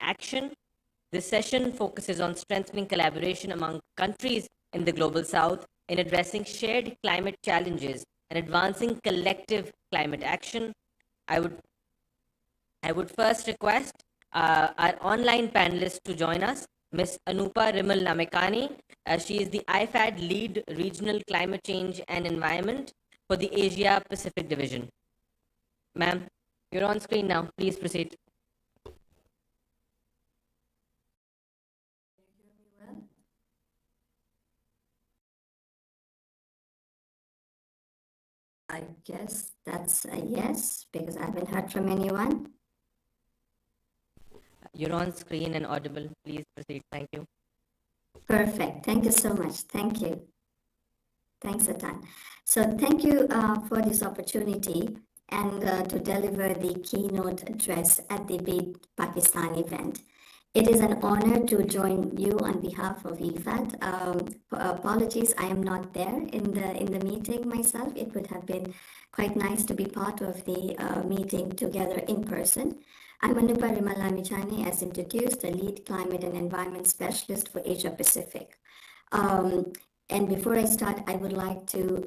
action. This session focuses on strengthening collaboration among countries in the Global South in addressing shared climate challenges and advancing collective climate action. I would first request our online panelists to join us. Ms. Anupa Rimal Namekani. She is the IFAD Lead Regional Climate Change and Environment for the Asia Pacific Division. Ma'am, you're on screen now. Please proceed. I guess that's a yes, because I haven't heard from anyone. You're on screen and audible. Please proceed. Thank you. Perfect. Thank you so much. Thank you. Thanks a ton. So thank you for this opportunity and to deliver the keynote address at the Beat Pakistan event. It is an honor to join you on behalf of IFAD. Apologies, I am not there in the meeting myself. It would have been quite nice to be part of the meeting together in person. I'm Anupa Rimalamichani, as introduced, the lead climate and environment specialist for Asia Pacific. And before I start, I would like to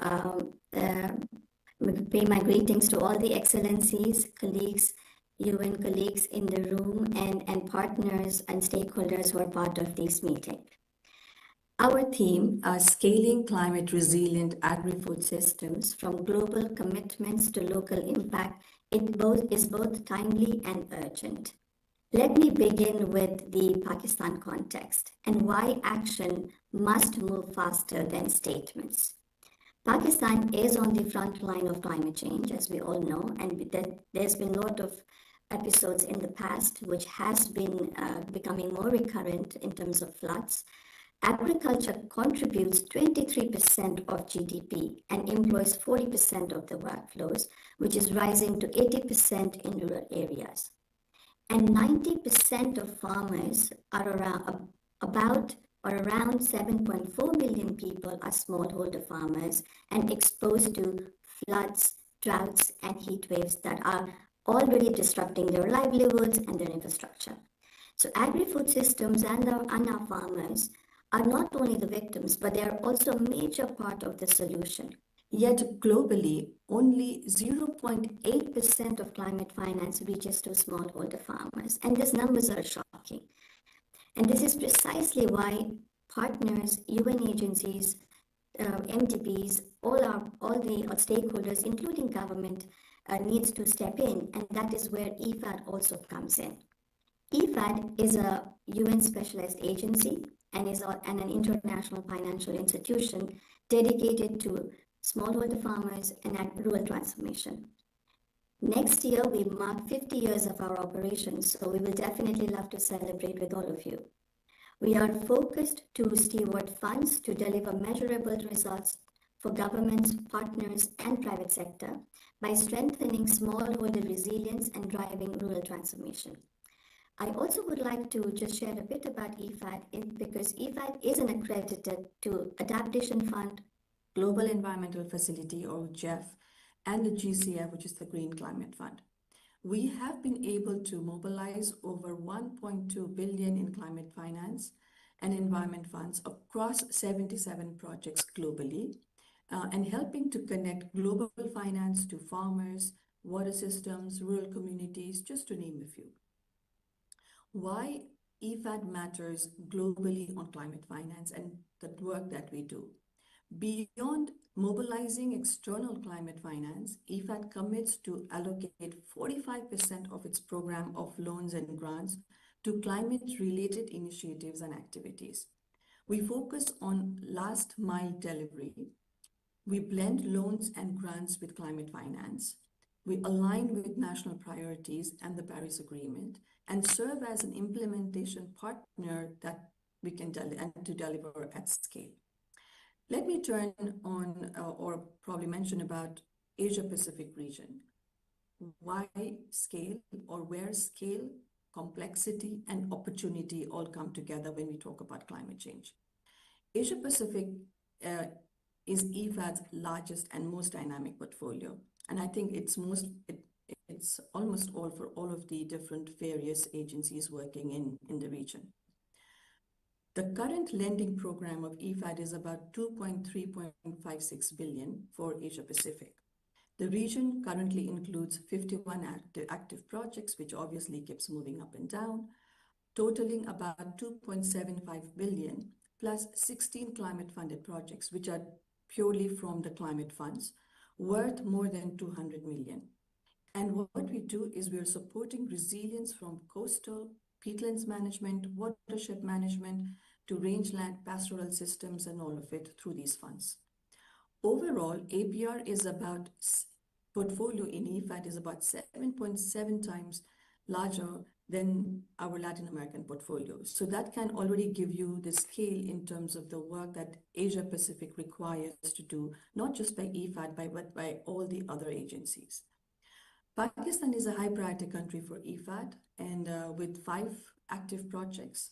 pay my greetings to all the excellencies, colleagues, UN colleagues in the room, and partners and stakeholders who are part of this meeting. Our theme, Scaling Climate Resilient Agri-Food Systems from Global Commitments to Local Impact, is both timely and urgent. Let me begin with the Pakistan context and why action must move faster than statements. Pakistan is on the front line of climate change, as we all know, and there's been a lot of episodes in the past which has been becoming more recurrent in terms of floods. Agriculture contributes 23% of GDP and employs 40% of the workflows, which is rising to 80% in rural areas. And 90% of farmers are around 7.4 million people are smallholder farmers and exposed to floods, droughts, and heat waves that are already disrupting their livelihoods and their infrastructure. So agri-food systems and our farmers are not only the victims, but they are also a major part of the solution. Yet globally, only 0.8% of climate finance reaches to smallholder farmers, and these numbers are shocking. And this is precisely why partners, UN agencies, MDBs, all the stakeholders, including government, needs to step in, and that is where IFAD also comes in. IFAD is a UN specialized agency and is an international financial institution dedicated to smallholder farmers and rural transformation. Next year, we mark 50 years of our operations, so we will definitely love to celebrate with all of you. We are focused to steward funds to deliver measurable results for governments, partners, and private sector by strengthening smallholder resilience and driving rural transformation. I also would like to just share a bit about IFAD because IFAD is an accredited to Adaptation Fund, Global Environmental Facility or GEF, and the GCF, which is the Green Climate Fund. We have been able to mobilize over 1.2 billion in climate finance and environment funds across 77 projects globally, and helping to connect global finance to farmers, water systems, rural communities, just to name a few. Why IFAD matters globally on climate finance and the work that we do. Beyond mobilizing external climate finance, IFAD commits to allocate 45% of its program of loans and grants to climate-related initiatives and activities. We focus on last mile delivery. We blend loans and grants with climate finance. We align with national priorities and the Paris Agreement and serve as an implementation partner that we can deliver at scale. Let me turn on or probably mention about Asia Pacific region. Why scale, or where scale, complexity, and opportunity all come together when we talk about climate change. Asia Pacific is IFAD's largest and most dynamic portfolio. And I think it's It's almost all for all of the different various agencies working in the region. The current lending program of EFAD is about 2.356 billion for Asia Pacific. The region currently includes 51 active projects, which obviously keeps moving up and down, totaling about 2.75 billion, plus 16 climate-funded projects, which are purely from the climate funds, worth more than 200 million. And what we do is we're supporting resilience from coastal, peatlands management, watershed management, to rangeland pastoral systems and all of it through these funds. Overall, APR is about, portfolio in EFAD is about 7.7 times larger than our Latin American portfolio. So that can already give you the scale in terms of the work that Asia Pacific requires to do, not just by EFAD, but by all the other agencies. Pakistan is a high priority country for EFAD, and with 5 active projects,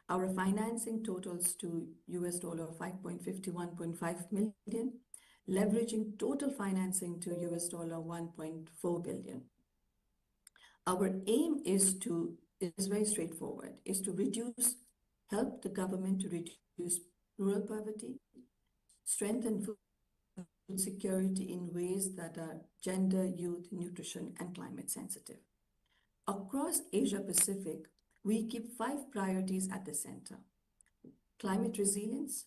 our financing totals to US dollar 5.51.5 million, leveraging total financing to US dollar 1.4 billion. Our aim is very straightforward, is to help the government to reduce rural poverty, strengthen food security in ways that are gender, youth, nutrition, and climate sensitive. Across Asia Pacific, we keep 5 priorities at the center: climate resilience,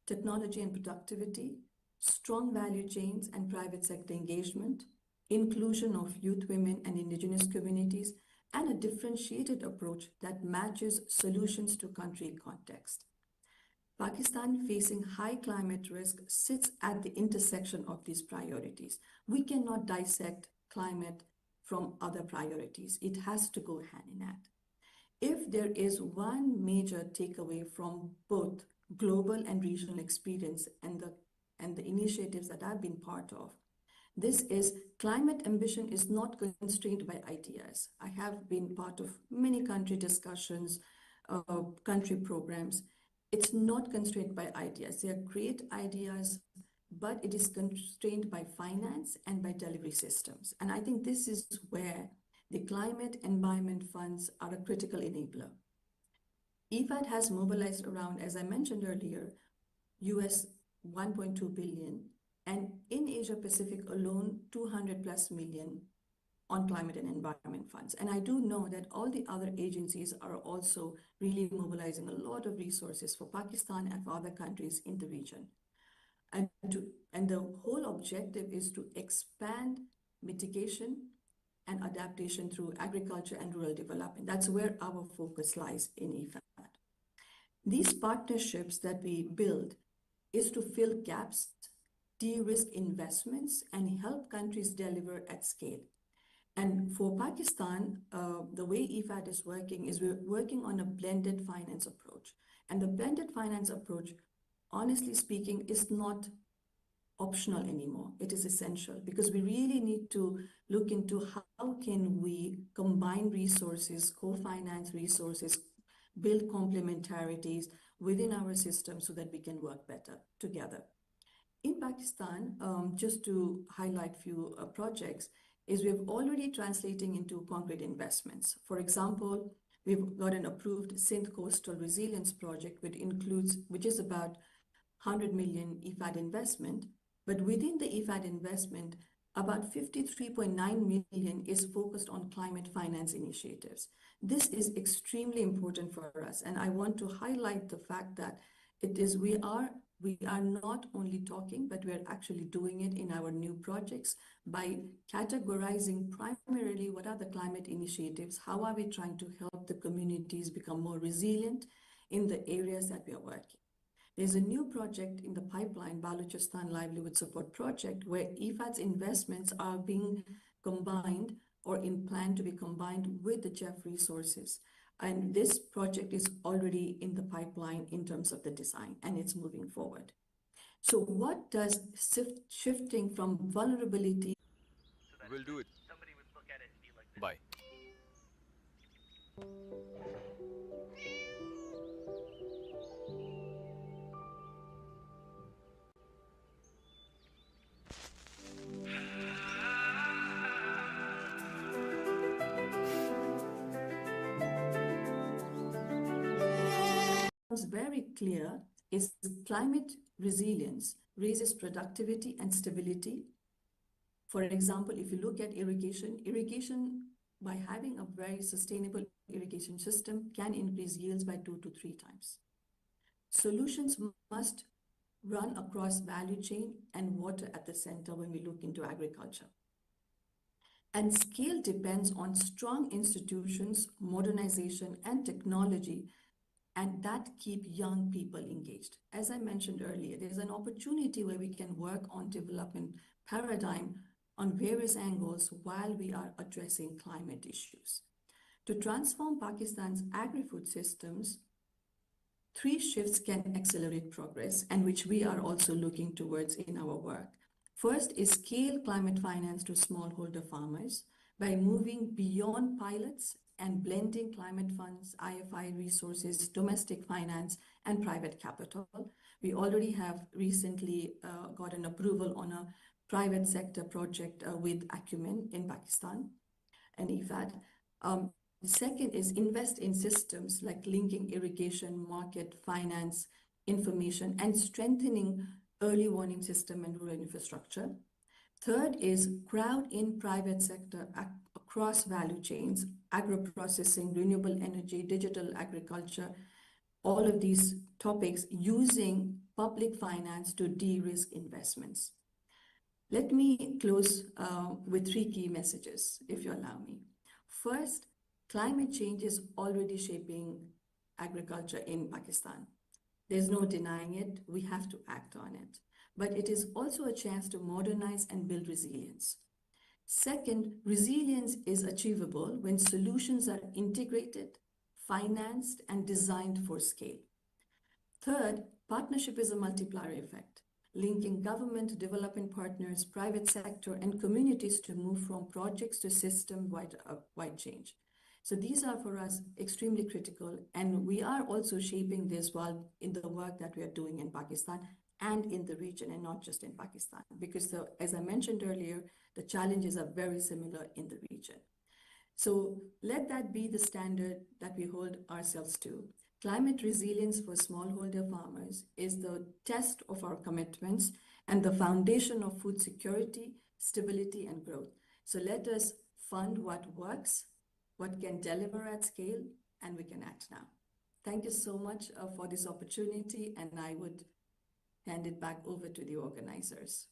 technology and productivity, strong value chains and private sector engagement, inclusion of youth, women, and indigenous communities, and a differentiated approach that matches solutions to country context. Pakistan, facing high climate risk, sits at the intersection of these priorities. We cannot dissect climate from other priorities. It has to go hand in hand. If there is one major takeaway from both global and regional experience and the initiatives that I've been part of, this is climate ambition is not constrained by ideas. I have been part of many country discussions, country programs. It's not constrained by ideas. They are great ideas, but it is constrained by finance and by delivery systems. And I think this is where the climate environment funds are a critical enabler. EFAD has mobilized around, as I mentioned earlier, US 1.2 billion, and in Asia Pacific alone, 200 plus million on climate and environment funds. And I do know that all the other agencies are also really mobilizing a lot of resources for Pakistan and for other countries in the region. And the whole objective is to expand mitigation and adaptation through agriculture and rural development. That's where our focus lies in EFAD. These partnerships that we build is to fill gaps, de-risk investments, and help countries deliver at scale. And for Pakistan, the way EFAD is working is we're working on a blended finance approach. And the blended finance approach, honestly speaking, is not optional anymore. It is essential because we really need to look into how can we combine resources, co-finance resources, build complementarities within our system so that we can work better together. In Pakistan, just to highlight few projects, is we've already translating into concrete investments. For example, we've got an approved Sindh Coastal Resilience Project, which is about 100 million EFAD investment, but within the EFAD investment, about 53.9 million is focused on climate finance initiatives. This is extremely important for us, and I want to highlight the fact that we are not only talking, but we are actually doing it in our new projects by categorizing primarily what are the climate initiatives, how are we trying to help the communities become more resilient in the areas that we are working. There's a new project in the pipeline, Balochistan Livelihood Support Project, where EFAD's investments are being combined or in plan to be combined with the JEF resources. And this project is already in the pipeline in terms of the design, and it's moving forward. So what does shifting from vulnerability... We'll do it. Bye. very clear is climate resilience raises productivity and stability. For example, if you look at irrigation by having a very sustainable irrigation system can increase yields by 2 to 3 times. Solutions must run across value chain and water at the center when we look into agriculture. And scale depends on strong institutions, modernization, and technology, and that keep young people engaged. As I mentioned earlier, there's an opportunity where we can work on development paradigm on various angles while we are addressing climate issues. To transform Pakistan's agri-food systems, 3 shifts can accelerate progress, and which we are also looking towards in our work. First is scale climate finance to smallholder farmers by moving beyond pilots and blending climate funds, IFI resources, domestic finance, and private capital. We already have recently got an approval on a private sector project with Acumen in Pakistan and IFAD. Second is invest in systems like linking irrigation, market, finance, information, and strengthening early warning system and rural infrastructure. Third is crowd in private sector across value chains, agro-processing, renewable energy, digital agriculture, all of these topics using public finance to de-risk investments. Let me close with 3 key messages, if you allow me. First, climate change is already shaping agriculture in Pakistan. There's no denying it. We have to act on it. But it is also a chance to modernize and build resilience. Second, resilience is achievable when solutions are integrated, financed, and designed for scale. Third, partnership is a multiplier effect, linking government, development partners, private sector, and communities to move from projects to system-wide change. So these are for us extremely critical, and we are also shaping this while in the work that we are doing in Pakistan and in the region, and not just in Pakistan, because as I mentioned earlier, the challenges are very similar in the region. So let that be the standard that we hold ourselves to. Climate resilience for smallholder farmers is the test of our commitments and the foundation of food security, stability, and growth. So let us fund what works, what can deliver at scale, and we can act now. Thank you so much for this opportunity, and I would hand it back over to the organizers.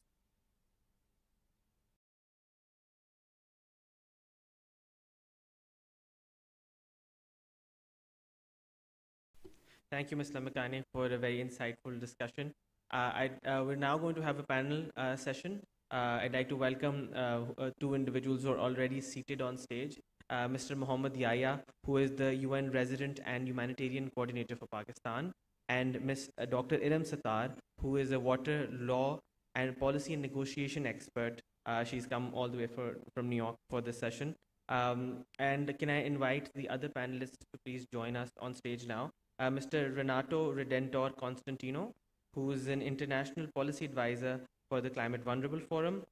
Thank you, Ms. Lamakane, for a very insightful discussion. We're now going to have a panel session. I'd like to welcome 2 individuals who are already seated on stage. Mr. Mohammad Yahya, who is the UN Resident and Humanitarian Coordinator for Pakistan, and Ms. Dr. Iram Sattar, who is a water law and policy and negotiation expert. She's come all the way from New York for this session. And can I invite the other panelists to please join us on stage now? Mr. Renato Redentor Constantino, who is an international policy advisor for the Climate Vulnerable Forum.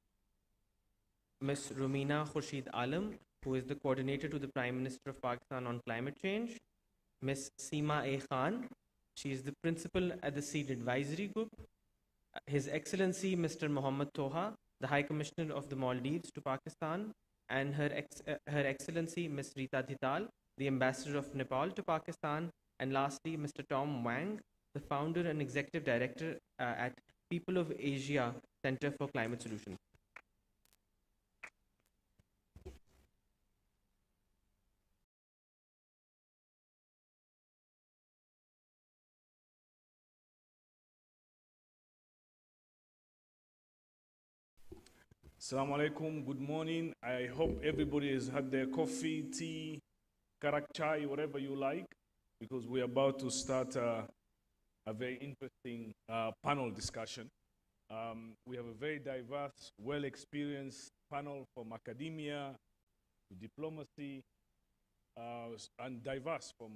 Ms. Rumina Khurshid Alam, who is the coordinator to the Prime Minister of Pakistan on climate change. Ms. Seema A. Khan, she is the principal at the Seed Advisory Group. His Excellency Mr. Mohammad Toha, the High Commissioner of the Maldives to Pakistan, and Her Excellency Ms. Rita Dhital, the Ambassador of Nepal to Pakistan, and lastly, Mr. Tom Wang, the founder and executive director at People of Asia Center for Climate Solutions. Assalamu alaikum, good morning. I hope everybody has had their coffee, tea, karak chai, whatever you like, because we're about to start a very interesting panel discussion. We have a very diverse, well-experienced panel from academia to diplomacy, and diverse from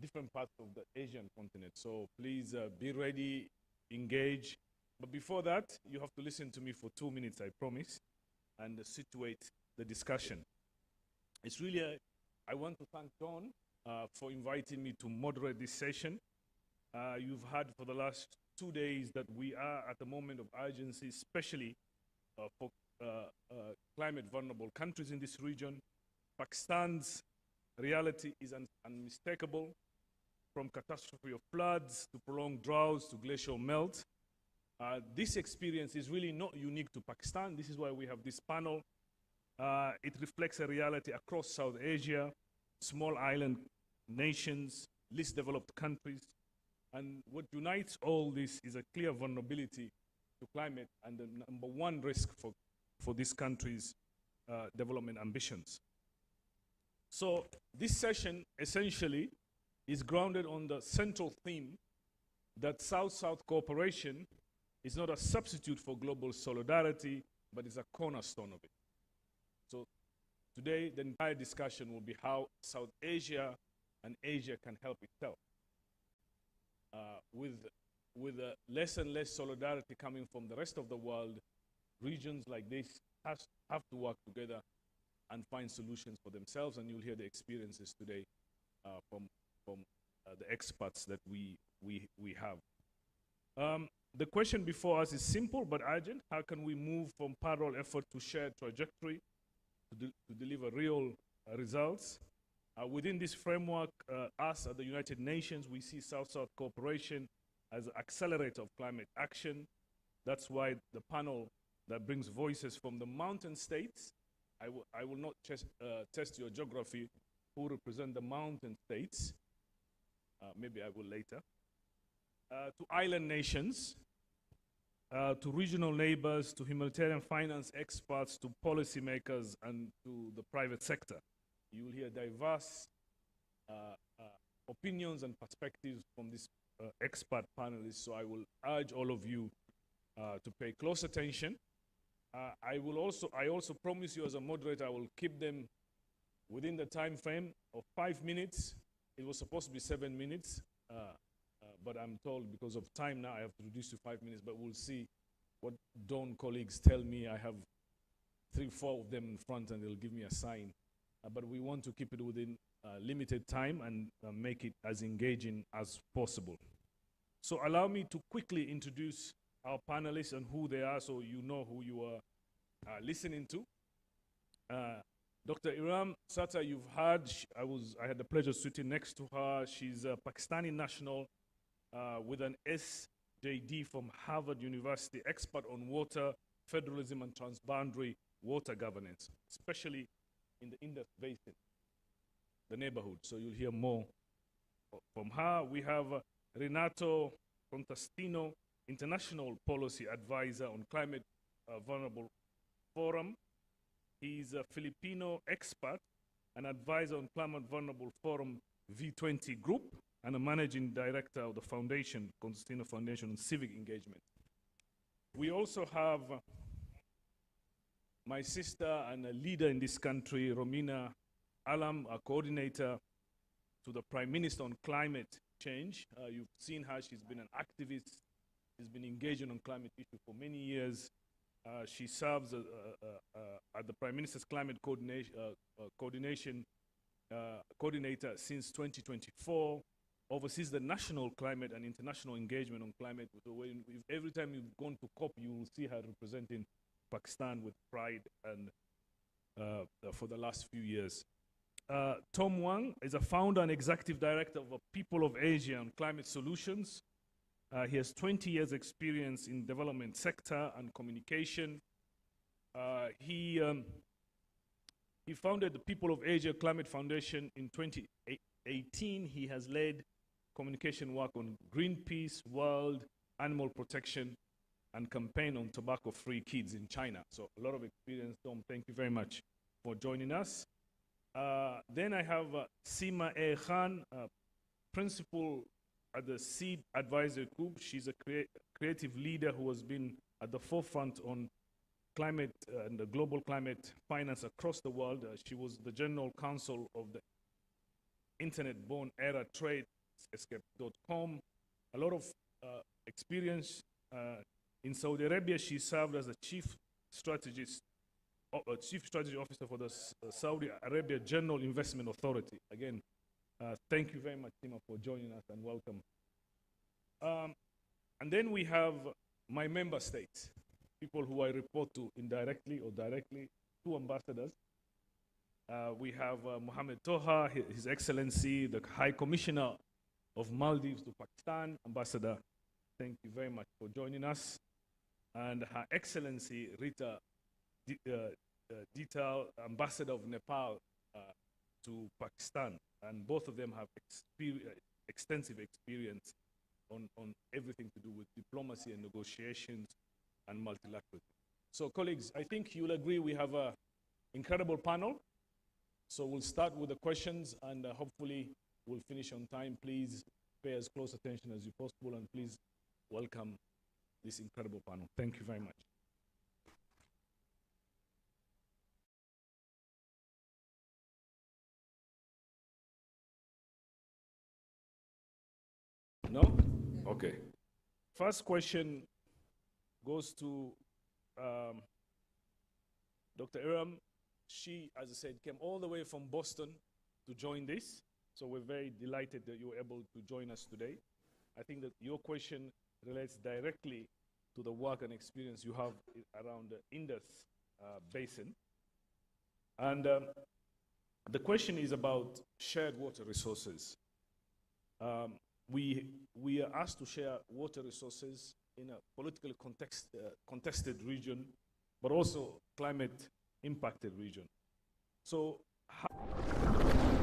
different parts of the Asian continent. So please be ready, engage. But before that, you have to listen to me for 2 minutes, I promise, and situate the discussion. It's really, I want to thank John for inviting me to moderate this session. You've heard for the last 2 days that we are at a moment of urgency, especially for climate vulnerable countries in this region. Pakistan's reality is unmistakable, from catastrophe of floods to prolonged droughts to glacial melt. This experience is really not unique to Pakistan. This is why we have this panel. It reflects a reality across South Asia, small island nations, least developed countries. And what unites all this is a clear vulnerability to climate and the number one risk for these countries' development ambitions. So this session essentially is grounded on the central theme that South-South cooperation is not a substitute for global solidarity, but is a cornerstone of it. So today, the entire discussion will be how South Asia and Asia can help itself. With less and less solidarity coming from the rest of the world, regions like this have to work together and find solutions for themselves, and you'll hear the experiences today from the experts that we have. The question before us is simple but urgent. How can we move from parallel effort to shared trajectory to deliver real results? Within this framework, us at the United Nations, we see South-South cooperation as an accelerator of climate action. That's why the panel that brings voices from the mountain states, I will not test your geography, who represent the mountain states, maybe I will later, to island nations, to regional neighbors, to humanitarian finance experts, to policymakers, and to the private sector. You will hear diverse opinions and perspectives from these expert panelists, so I will urge all of you to pay close attention. I also promise you as a moderator, I will keep them within the time frame of 5 minutes. It was supposed to be 7 minutes, but I'm told because of time now I have to reduce to 5 minutes, but we'll see what Dawn colleagues tell me. I have 3-4 of them in front and they'll give me a sign. But we want to keep it within limited time and make it as engaging as possible. So allow me to quickly introduce our panelists and who they are so you know who you are listening to. Dr. Iram Sata, you've heard, I had the pleasure sitting next to her. She's a Pakistani national with an SJD from Harvard University, expert on water, federalism, and transboundary water governance, especially in the Indus Basin, the neighborhood. So you'll hear more from her. We have Renato Contastino, International Policy Advisor on Climate Vulnerable Forum. He's a Filipino expert and advisor on Climate Vulnerable Forum V20 Group and a managing director of the foundation, Contastino Foundation on Civic Engagement. We also have my sister and a leader in this country, Romina Alam, a coordinator to the Prime Minister on climate change. You've seen her, she's been an activist, she's been engaging on climate issues for many years. She serves at the Prime Minister's Climate Coordination Coordinator since 2024, oversees the national climate and international engagement on climate. So every time you've gone to COP, you will see her representing Pakistan with pride and for the last few years. Tom Wang is a founder and executive director of People of Asia on Climate Solutions. He has 20 years experience in development sector and communication. He founded the People of Asia Climate Foundation in 2018. He has led communication work on Greenpeace, World Animal Protection, and campaign on tobacco-free kids in China. So a lot of experience, Tom. Thank you very much for joining us. Then I have Seema A. Khan, principal at the Seed Advisory Group. She's a creative leader who has been at the forefront on climate and the global climate finance across the world. She was the general counsel of the internet-born era trade, escape.com. A lot of experience. In Saudi Arabia, she served as a chief strategy officer for the Saudi Arabia General Investment Authority. Again, Thank you very much, Tima, for joining us and welcome. And then we have my member states, people who I report to indirectly or directly, two ambassadors. We have Mohammed Toha, His Excellency, the High Commissioner of Maldives to Pakistan, Ambassador. Thank you very much for joining us. And Her Excellency Rita Detail, Ambassador of Nepal to Pakistan. And both of them have extensive experience on everything to do with diplomacy and negotiations and multilateralism. So colleagues, I think you'll agree we have an incredible panel. So we'll start with the questions and hopefully we'll finish on time. Please pay as close attention as you possible and please welcome this incredible panel. Thank you very much. No? Okay. First question goes to Dr. Iram. She, as I said, came all the way from Boston to join this. So we're very delighted that you were able to join us today. I think that your question relates directly to the work and experience you have around the Indus Basin. And the question is about shared water resources. We are asked to share water resources in a politically contested region, but also climate impacted region. So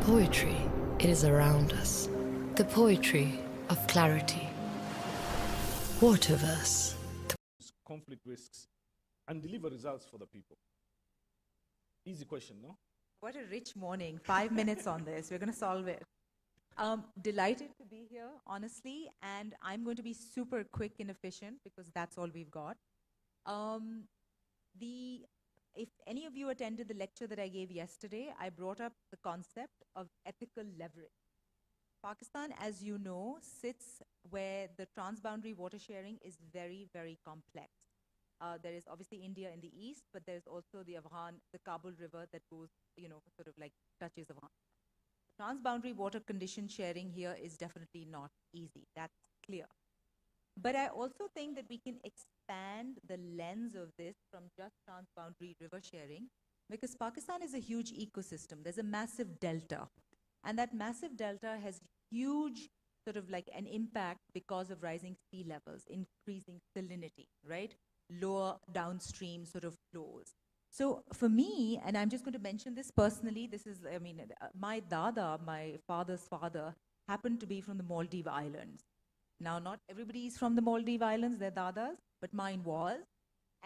Poetry, it is around us. The poetry of clarity. Waterverse. Conflict risks and deliver results for the people. Easy question, no? What a rich morning. 5 minutes on this. We're going to solve it. Delighted to be here, honestly, and I'm going to be super quick and efficient because that's all we've got. If any of you attended the lecture that I gave yesterday, I brought up the concept of ethical leverage. Pakistan, as you know, sits where the transboundary water sharing is very, very complex. There is obviously India in the east, but there's also the Kabul River that goes, sort of like touches Afghan. Transboundary water condition sharing here is definitely not easy. That's clear. But I also think that we can expand the lens of this from just transboundary river sharing because Pakistan is a huge ecosystem. There's a massive delta. And that massive delta has huge sort of like an impact because of rising sea levels, increasing salinity, right? Lower downstream sort of flows. So for me, and I'm just going to mention this personally, my dada, my father's father, happened to be from the Maldives Islands. Now, not everybody is from the Maldives Islands, they're dadas, but mine was.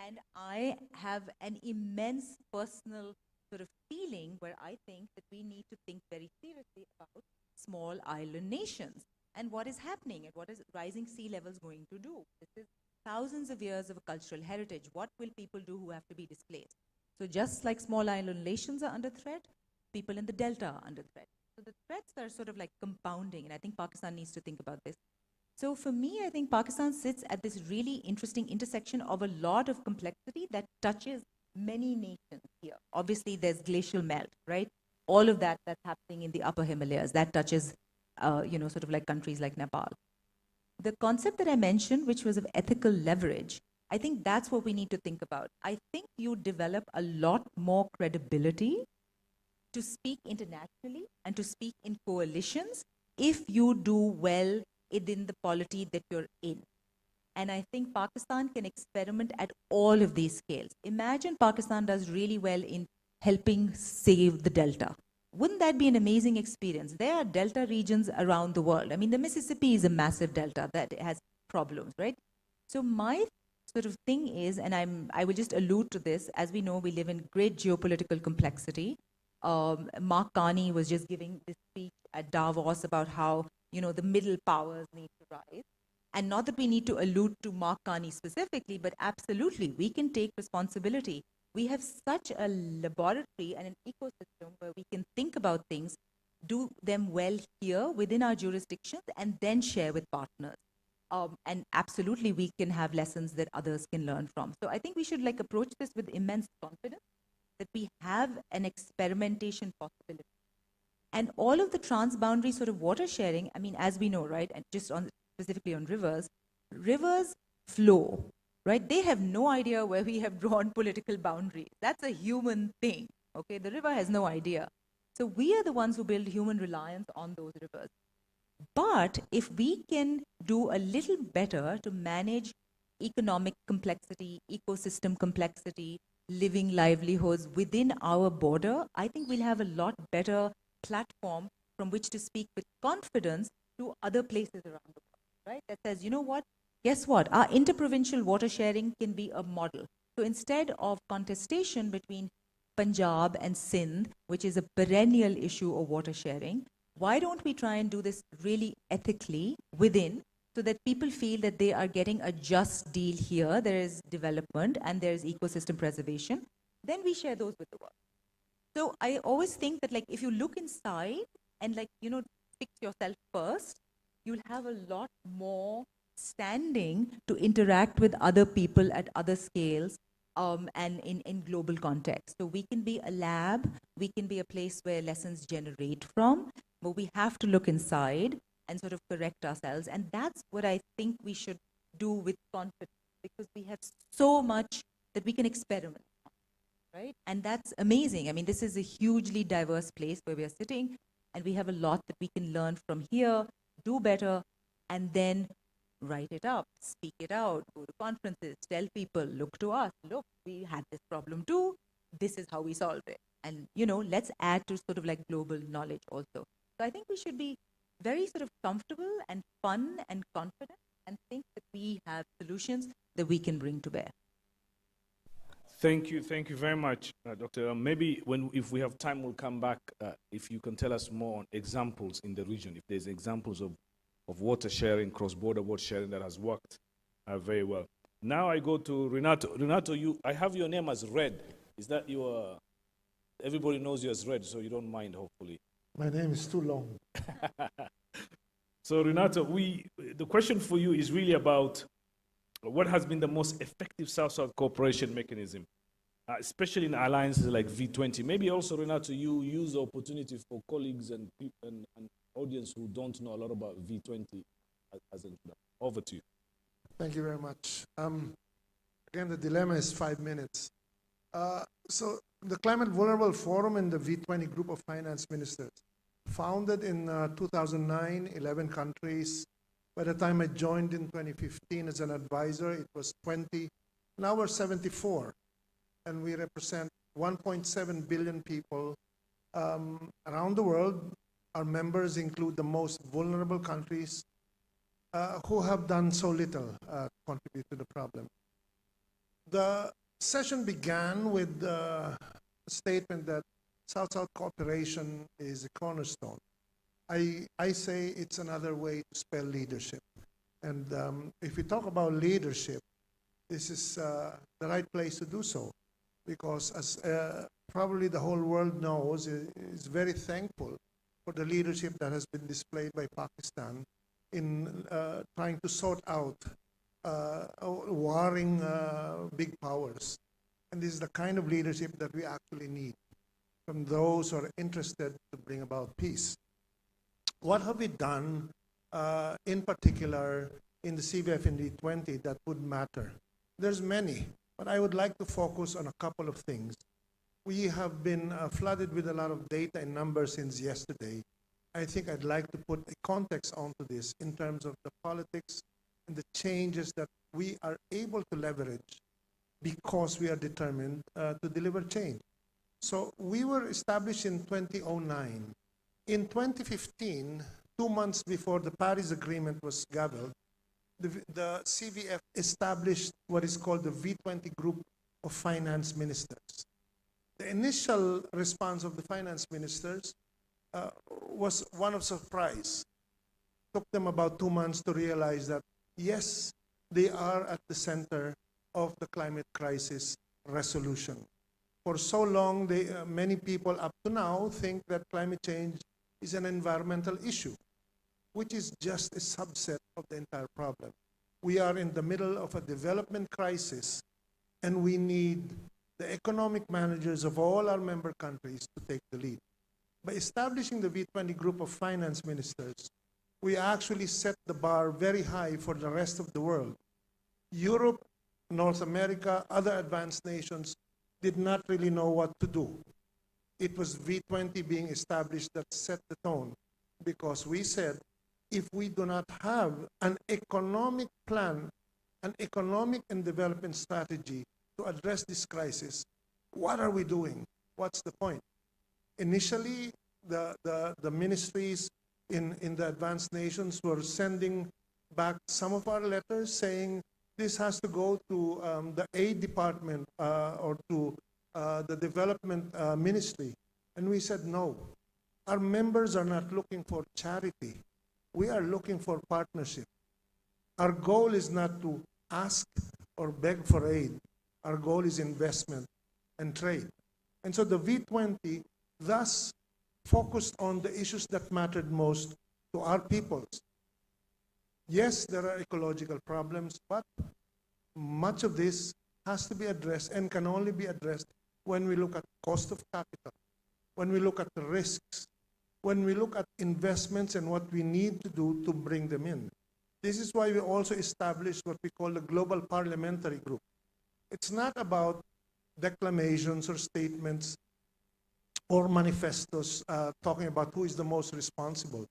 And I have an immense personal sort of feeling where I think that we need to think very seriously about small island nations and what is happening and what is rising sea levels going to do. This is thousands of years of cultural heritage. What will people do who have to be displaced? So just like small island nations are under threat, people in the delta are under threat. So the threats are sort of like compounding, and I think Pakistan needs to think about this. So for me, I think Pakistan sits at this really interesting intersection of a lot of complexity that touches many nations here. Obviously, there's glacial melt, right? All of that's happening in the upper Himalayas. That touches, sort of like countries like Nepal. The concept that I mentioned, which was of ethical leverage, I think that's what we need to think about. I think you develop a lot more credibility to speak internationally and to speak in coalitions if you do well within the polity that you're in. And I think Pakistan can experiment at all of these scales. Imagine Pakistan does really well in helping save the delta. Wouldn't that be an amazing experience? There are delta regions around the world. I mean, the Mississippi is a massive delta that has problems, right? So my sort of thing is, and I will just allude to this, as we know, we live in great geopolitical complexity. Mark Carney was just giving this speech at Davos about how, the middle powers need to rise. And not that we need to allude to Mark Carney specifically, but absolutely, we can take responsibility. We have such a laboratory and an ecosystem where we can think about things, do them well here within our jurisdictions, and then share with partners. And absolutely, we can have lessons that others can learn from. So I think we should approach this with immense confidence that we have an experimentation possibility. And all of the transboundary sort of water sharing, I mean, as we know, right, and just on specifically on rivers, rivers flow, right? They have no idea where we have drawn political boundaries. That's a human thing, okay? The river has no idea. So we are the ones who build human reliance on those rivers. But if we can do a little better to manage economic complexity, ecosystem complexity, living livelihoods within our border, I think we'll have a lot better platform from which to speak with confidence to other places around the world, right? That says, you know what? Guess what? Our interprovincial water sharing can be a model. So instead of contestation between Punjab and Sindh, which is a perennial issue of water sharing, why don't we try and do this really ethically within so that people feel that they are getting a just deal here, there is development and there is ecosystem preservation, then we share those with the world. So I always think that, like, if you look inside and, like, you know, fix yourself first, you'll have a lot more standing to interact with other people at other scales and in global context. So we can be a lab, we can be a place where lessons generate from, but we have to look inside and sort of correct ourselves. And that's what I think we should do with confidence, because we have so much that we can experiment on, right? And that's amazing. I mean, this is a hugely diverse place where we are sitting, and we have a lot that we can learn from here, do better, and then write it up, speak it out, go to conferences, tell people, look to us, look, we had this problem too, this is how we solve it. And, you know, let's add to sort of like global knowledge also. So I think we should be very sort of comfortable and fun and confident and think that we have solutions that we can bring to bear. Thank you very much, Doctor. Maybe if we have time, we'll come back. If you can tell us more on examples in the region, if there's examples of water sharing, cross-border water sharing that has worked very well. Now I go to Renato. Renato, I have your name as Red. Is that your? Everybody knows you as Red, so you don't mind, hopefully. My name is too long. So Renato, the question for you is really about what has been the most effective South-South cooperation mechanism, especially in alliances like V20. Maybe also, Renato, you use the opportunity for colleagues and audience who don't know a lot about V20 as an introduction. Over to you. Thank you very much. Again, the dilemma is 5 minutes. So the Climate Vulnerable Forum in the V20 Group of Finance Ministers, founded in 2009, 11 countries. By the time I joined in 2015 as an advisor, it was 20. Now we're 74, and we represent 1.7 billion people around the world. Our members include the most vulnerable countries who have done so little to contribute to the problem. The session began with a statement that South-South cooperation is a cornerstone. I say it's another way to spell leadership. And if we talk about leadership, this is the right place to do so, because as probably the whole world knows, is very thankful for the leadership that has been displayed by Pakistan in trying to sort out warring big powers. And this is the kind of leadership that we actually need from those who are interested to bring about peace. What have we done in particular in the CVF and D20 that would matter? There's many, but I would like to focus on a couple of things. We have been flooded with a lot of data and numbers since yesterday. I think I'd like to put a context onto this in terms of the politics and the changes that we are able to leverage because we are determined to deliver change. So we were established in 2009. In 2015, 2 months before the Paris Agreement was gathered, the CVF established what is called the V20 Group of Finance Ministers. The initial response of the finance ministers was one of surprise. It took them about 2 months to realize that, yes, they are at the center of the climate crisis resolution. For so long, many people up to now think that climate change is an environmental issue, which is just a subset of the entire problem. We are in the middle of a development crisis, and we need the economic managers of all our member countries to take the lead. By establishing the V20 group of finance ministers, we actually set the bar very high for the rest of the world. Europe, North America, other advanced nations did not really know what to do. It was V20 being established that set the tone, because we said, if we do not have an economic plan, an economic and development strategy to address this crisis, what are we doing? What's the point? Initially, the ministries in the advanced nations were sending back some of our letters saying this has to go to the aid department or to the development ministry. And we said no. Our members are not looking for charity. We are looking for partnership. Our goal is not to ask or beg for aid. Our goal is investment and trade. And so the V20 thus focused on the issues that mattered most to our peoples. Yes, there are ecological problems, but much of this has to be addressed and can only be addressed when we look at cost of capital, when we look at the risks, when we look at investments and what we need to do to bring them in. This is why we also established what we call the Global Parliamentary Group. It's not about declamations or statements or manifestos talking about who is the most responsible.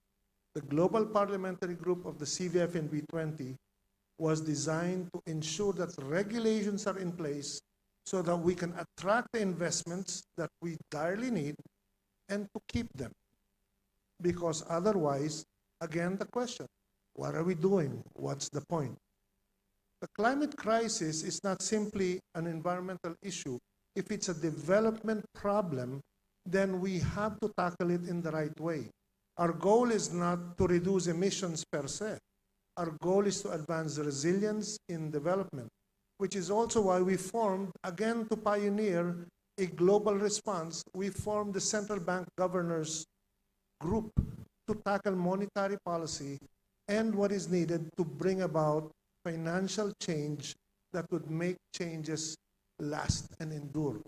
The Global Parliamentary Group of the CVF and V20 was designed to ensure that regulations are in place so that we can attract the investments that we direly need and to keep them. Because otherwise, again, the question, what are we doing? What's the point? The climate crisis is not simply an environmental issue. If it's a development problem, then we have to tackle it in the right way. Our goal is not to reduce emissions per se. Our goal is to advance resilience in development, which is also why we formed, again to pioneer a global response, we formed the Central Bank Governors Group to tackle monetary policy and what is needed to bring about financial change that would make changes last and endure.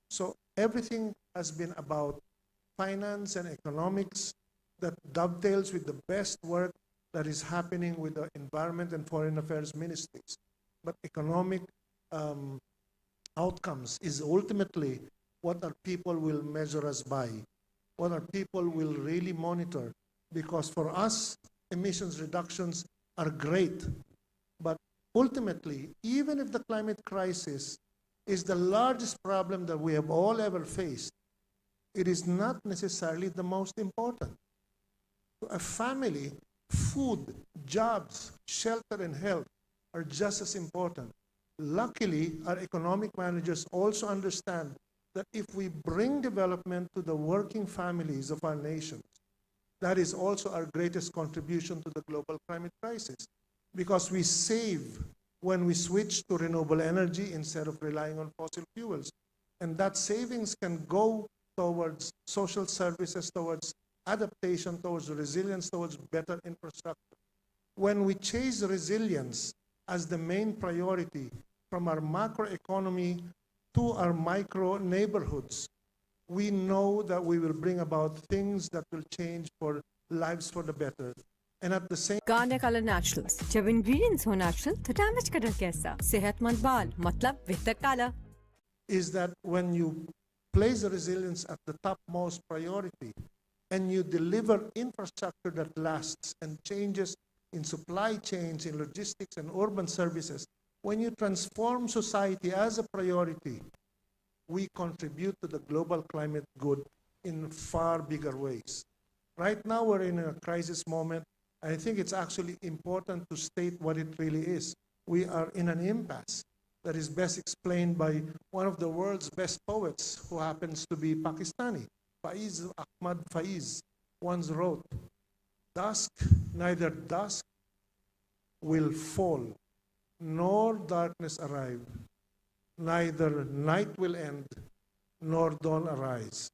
So everything has been about finance and economics that dovetails with the best work that is happening with the Environment and Foreign Affairs ministries. But economic outcomes is ultimately what our people will measure us by, what our people will really monitor. Because for us, emissions reductions are great. But ultimately, even if the climate crisis is the largest problem that we have all ever faced, it is not necessarily the most important. To a family, food, jobs, shelter, and health are just as important. Luckily, our economic managers also understand that if we bring development to the working families of our nations, that is also our greatest contribution to the global climate crisis. Because we save when we switch to renewable energy instead of relying on fossil fuels. And that savings can go towards social services, towards adaptation, towards resilience, towards better infrastructure. When we chase resilience as the main priority from our macroeconomy to our micro neighborhoods, we know that we will bring about things that will change for lives for the better. And at the same गाने colour naturals जब ingredients हो natural तो damage का डर कैसा सेहतमंद बाल मतलब बेहतर काला is that when you place the resilience at the topmost priority and you deliver infrastructure that lasts and changes in supply chains, in logistics and urban services, when you transform society as a priority, we contribute to the global climate good in far bigger ways. Right now we're in a crisis moment. I think it's actually important to state what it really is. We are in an impasse that is best explained by one of the world's best poets who happens to be Pakistani. Faiz Ahmad Faiz once wrote, "Dusk, neither dusk will fall, nor darkness arrive. Neither night will end, nor dawn arise."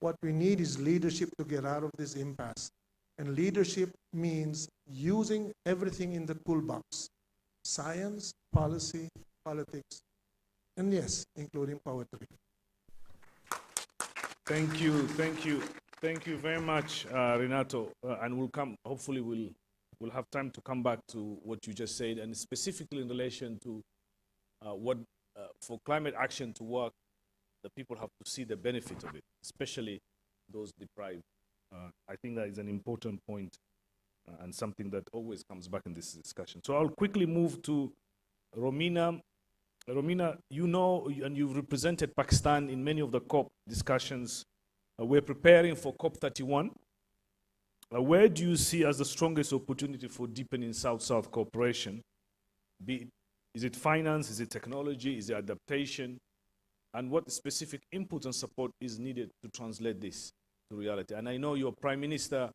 What we need is leadership to get out of this impasse. And leadership means using everything in the toolbox: science, policy, politics, and yes, including poetry. Thank you, thank you. Thank you very much, Renato. And hopefully we'll have time to come back to what you just said, and specifically in relation to for climate action to work, the people have to see the benefit of it, especially those deprived. I think that is an important point and something that always comes back in this discussion. So I'll quickly move to Romina. Romina, you know, and you've represented Pakistan in many of the COP discussions. We're preparing for COP31. Where do you see as the strongest opportunity for deepening South-South cooperation? Is it finance? Is it technology? Is it adaptation? And what specific input and support is needed to translate this to reality? And I know your Prime Minister,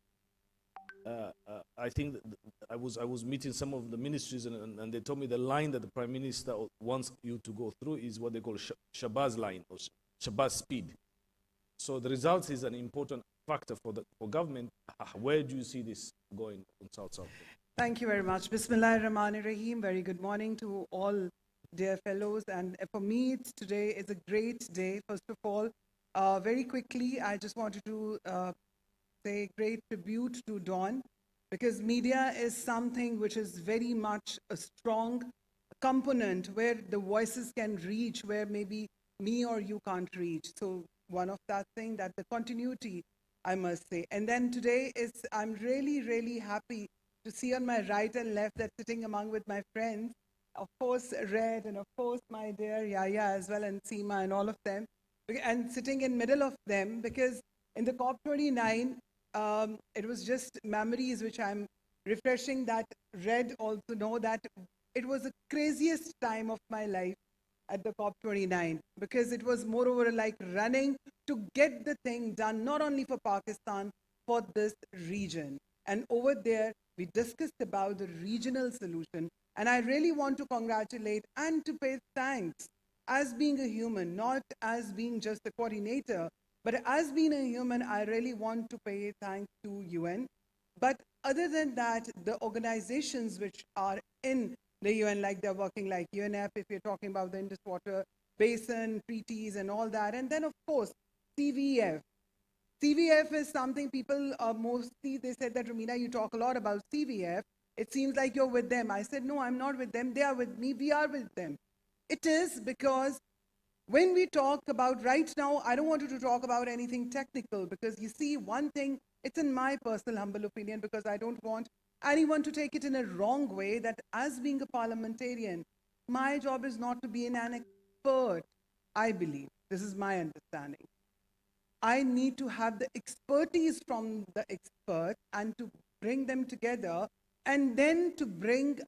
I think I was meeting some of the ministries, and they told me the line that the Prime Minister wants you to go through is what they call Shabazz line, or Shabazz speed. So the results is an important factor for government. Where do you see this going on South-South? Thank you very much. Bismillahir-Rahmanir-Rahim. Very good morning to all dear fellows. And for me, today is a great day. First of all, very quickly, I just wanted to say great tribute to Dawn, because media is something which is very much a strong component where the voices can reach where maybe me or you can't reach. So one of that thing, that the continuity, I must say. And then today I'm really, really happy to see on my right and left that sitting among with my friends, of course Red, and of course my dear Yaya as well, and Seema and all of them, and sitting in middle of them, because in the COP29, it was just memories which I'm refreshing, that Red also know that it was the craziest time of my life at the COP29, because it was moreover like running to get the thing done, not only for Pakistan, for this region. And over there, we discussed about the regional solution. And I really want to congratulate and to pay thanks as being a human, not as being just a coordinator, but as being a human, I really want to pay thanks to UN. But other than that, the organizations which are in the UN, like they're working like UNF, if you're talking about the Indus Water Basin, treaties and all that. And then of course, CVF. CVF is something people mostly, they said that, Romina, you talk a lot about CVF. It seems like you're with them. I said, no, I'm not with them. They are with me. We are with them. It is because when we talk about right now, I don't want you to talk about anything technical, because you see, one thing, it's in my personal humble opinion, because I don't want anyone to take it in a wrong way, that as being a parliamentarian, my job is not to be an expert. I believe, this is my understanding. I need to have the expertise from the experts and to bring them together, and then to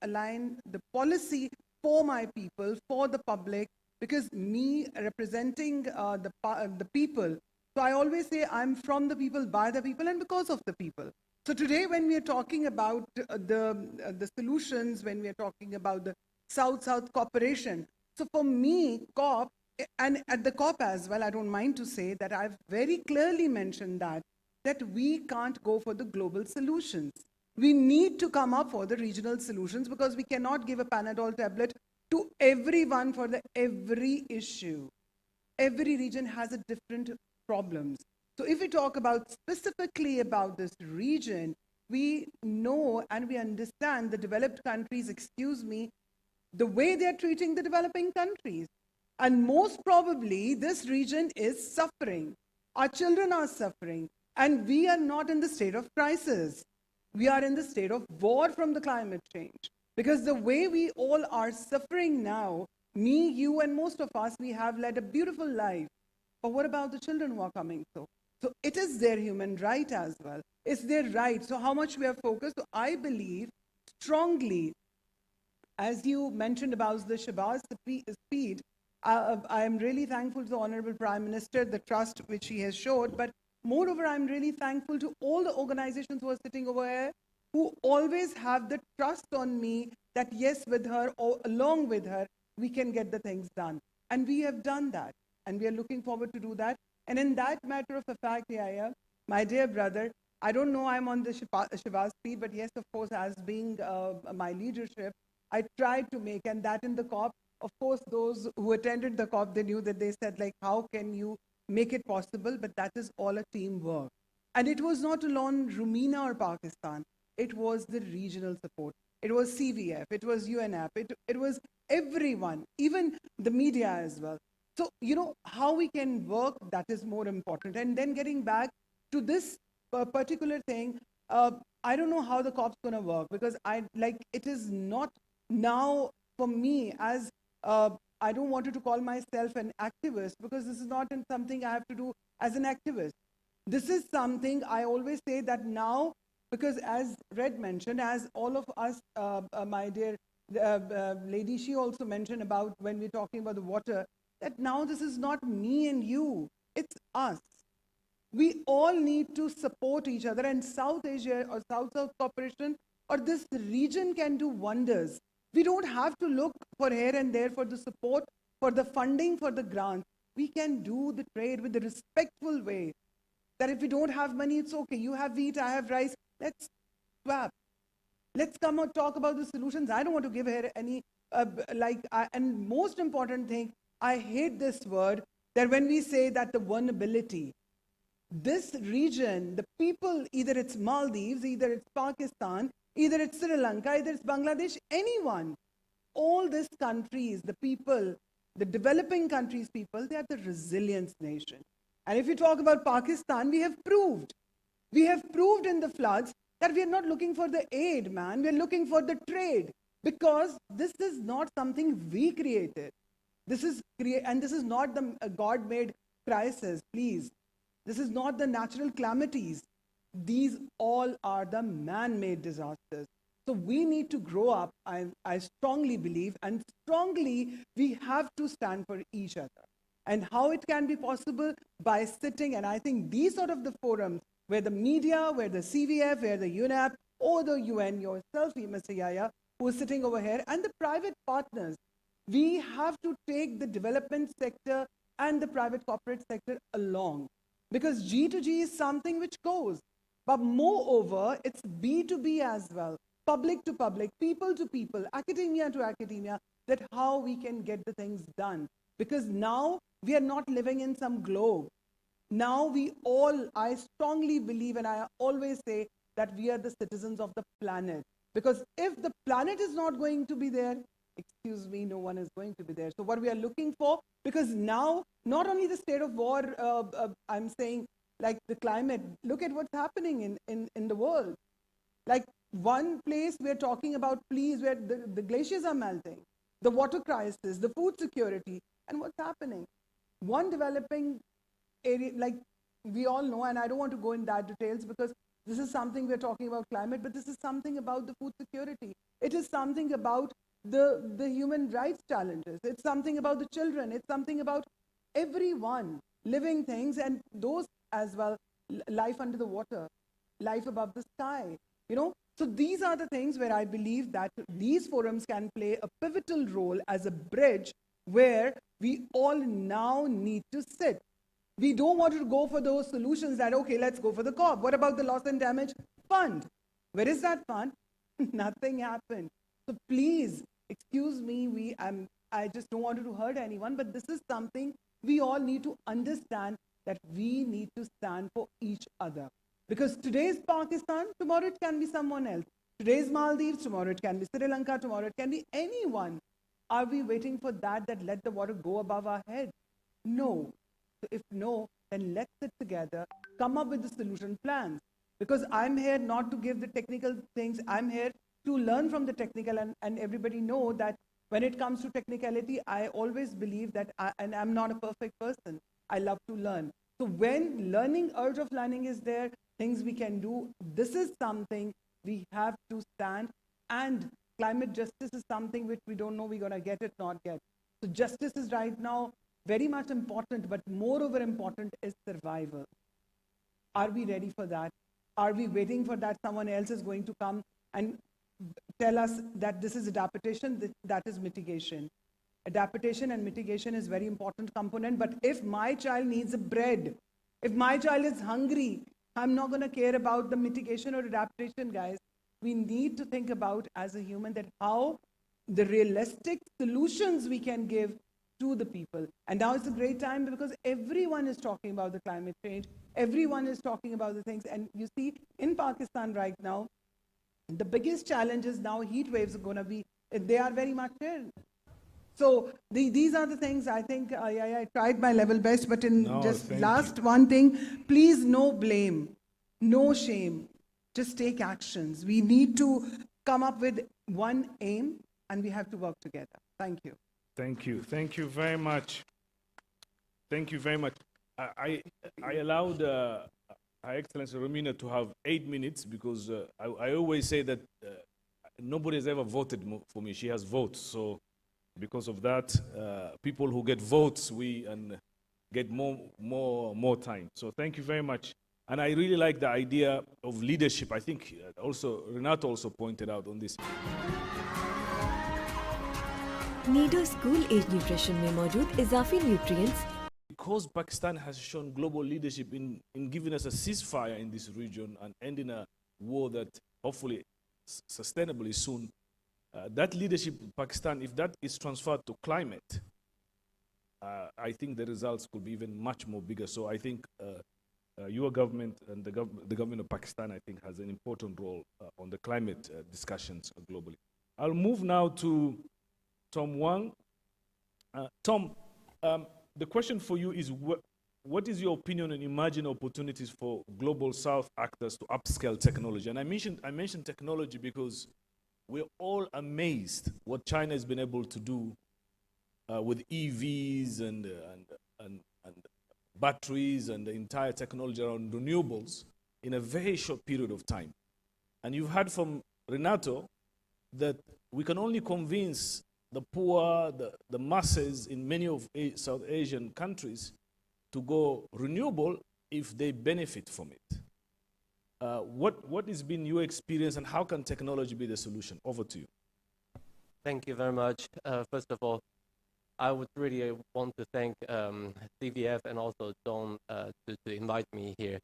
align the policy for my people, for the public, because me representing the people. So I always say I'm from the people, by the people, and because of the people. So today, when we are talking about the solutions, when we are talking about the South-South cooperation, so for me, COP, and at the COP as well, I don't mind to say that I've very clearly mentioned that we can't go for the global solutions. We need to come up for the regional solutions, because we cannot give a Panadol tablet to everyone for every issue. Every region has a different problems. So if we talk about specifically about this region, we know and we understand the developed countries, the way they're treating the developing countries. And most probably, this region is suffering. Our children are suffering. And we are not in the state of crisis. We are in the state of war from the climate change. Because the way we all are suffering now, me, you, and most of us, we have led a beautiful life. But what about the children who are coming through? So it is their human right as well. It's their right. So how much we are focused? So I believe strongly, as you mentioned about the Shabazz speed, I am really thankful to the Honorable Prime Minister, the trust which he has showed. But moreover, I'm really thankful to all the organizations who are sitting over here, who always have the trust on me that yes, with her or along with her, we can get the things done. And we have done that. And we are looking forward to do that. And in that matter of fact, Yaya, my dear brother, I don't know I'm on the Shabazz speed, but yes, of course, as being my leadership, I tried to make, and that in the COP, of course, those who attended the COP, they knew that they said, like, how can you make it possible? But that is all a teamwork. And it was not alone Rumina or Pakistan. It was the regional support. It was CVF. It was UNAP. It was everyone, even the media as well. So, how we can work, that is more important. And then getting back to this particular thing, I don't know how the COP's going to work, because it is not now for me as I don't want to call myself an activist, because this is not something I have to do as an activist. This is something I always say that now, because as Red mentioned, as all of us, my dear lady, she also mentioned about when we're talking about the water, that now this is not me and you, it's us. We all need to support each other, and South Asia or South-South cooperation or this region can do wonders. We don't have to look for here and there for the support, for the funding, for the grants. We can do the trade with a respectful way. That if we don't have money, it's okay. You have wheat, I have rice. Let's swap. Let's come and talk about the solutions. I don't want to give here any, and most important thing, I hate this word, that when we say that the vulnerability, this region, the people, either it's Maldives, either it's Pakistan, either it's Sri Lanka, either it's Bangladesh, anyone, all these countries, the people, the developing countries people, they are the resilience nation. And if you talk about Pakistan, we have proved in the floods that we are not looking for the aid, man. We're looking for the trade, because this is not something we created. This is not the God-made crisis, please. This is not the natural calamities. These all are the man-made disasters. So we need to grow up, I strongly believe, and strongly we have to stand for each other. And how it can be possible? By sitting, and I think these sort of the forums, where the media, where the CVF, where the UNAP, or the UN, yourself, Mr. Yaya, who is sitting over here, and the private partners, we have to take the development sector and the private corporate sector along. Because G to G is something which goes. But moreover, it's B to B as well. Public to public, people to people, academia to academia, that how we can get the things done. Because now we are not living in some globe. Now I strongly believe, and I always say that we are the citizens of the planet. Because if the planet is not going to be there, excuse me, no one is going to be there. So what we are looking for, because now, not only the state of war, I'm saying, like the climate, look at what's happening in the world. Like one place we're talking about, please, where the glaciers are melting, the water crisis, the food security, and what's happening. One developing area, like we all know, and I don't want to go in that details because this is something we're talking about climate, but this is something about the food security. It is something about the human rights challenges. It's something about the children. It's something about everyone, living things, and those as well, life under the water, life above the sky, So these are the things where I believe that these forums can play a pivotal role as a bridge where we all now need to sit. We don't want to go for those solutions that, okay, let's go for the COP. What about the loss and damage fund? Where is that fund? Nothing happened. So please, excuse me, I just don't want to hurt anyone, but this is something we all need to understand, that we need to stand for each other. Because today's Pakistan, tomorrow it can be someone else. Today's Maldives, tomorrow it can be Sri Lanka, tomorrow it can be anyone. Are we waiting for that let the water go above our head? No. So if no, then let's sit together, come up with the solution plans. Because I'm here not to give the technical things, I'm here to learn from the technical, and everybody know that when it comes to technicality, I always believe that, and I'm not a perfect person, I love to learn. So when urge of learning is there, things we can do, this is something we have to stand, and climate justice is something which we don't know we're going to get it, not get. So justice is right now very much important, but moreover important is survival. Are we ready for that? Are we waiting for that someone else is going to come and tell us that this is adaptation, that is mitigation? Adaptation and mitigation is very important component, but if my child needs a bread, if my child is hungry, I'm not going to care about the mitigation or adaptation, guys. We need to think about as a human that how the realistic solutions we can give to the people. And now it's a great time because everyone is talking about the climate change. Everyone is talking about the things. And you see, in Pakistan right now, the biggest challenge is now heat waves are going to be, they are very much there. So these are the things I think I tried my level best, but in one thing, please no blame, no shame, just take actions. We need to come up with one aim and we have to work together. Thank you. Thank you. Thank you very much. Thank you very much. I allowed Her Excellency Romina to have 8 minutes because I always say that nobody has ever voted for me. She has votes. So because of that, people who get votes, we get more time. So thank you very much. And I really like the idea of leadership. I think also Renato also pointed out on this. Nido school age nutrition में मौजूद इजाफी nutrients Because Pakistan has shown global leadership in giving us a ceasefire in this region and ending a war that hopefully sustainably soon, that leadership in Pakistan, if that is transferred to climate, I think the results could be even much more bigger. So I think your government and the government of Pakistan, I think, has an important role on the climate discussions globally. I'll move now to Tom Wang. Tom, the question for you is, what is your opinion on emerging opportunities for global South actors to upscale technology? And I mentioned technology because we're all amazed what China has been able to do with EVs and batteries and the entire technology around renewables in a very short period of time. And you've heard from Renato that we can only convince the poor, the masses in many of South Asian countries to go renewable if they benefit from it. What has been your experience and how can technology be the solution? Over to you. Thank you very much. First of all, I would really want to thank CVF and also Dawn to invite me here.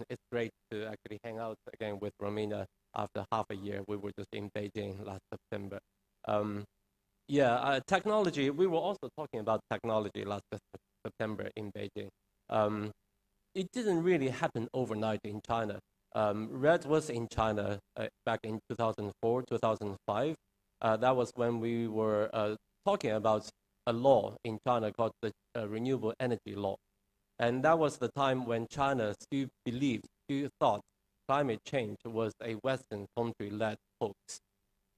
It's great to actually hang out again with Romina after half a year. We were just in Beijing last September. Technology, we were also talking about technology last September in Beijing. It didn't really happen overnight in China. RED was in China back in 2004, 2005. That was when we were talking about a law in China called the Renewable Energy Law. And that was the time when China still thought climate change was a Western country-led hoax.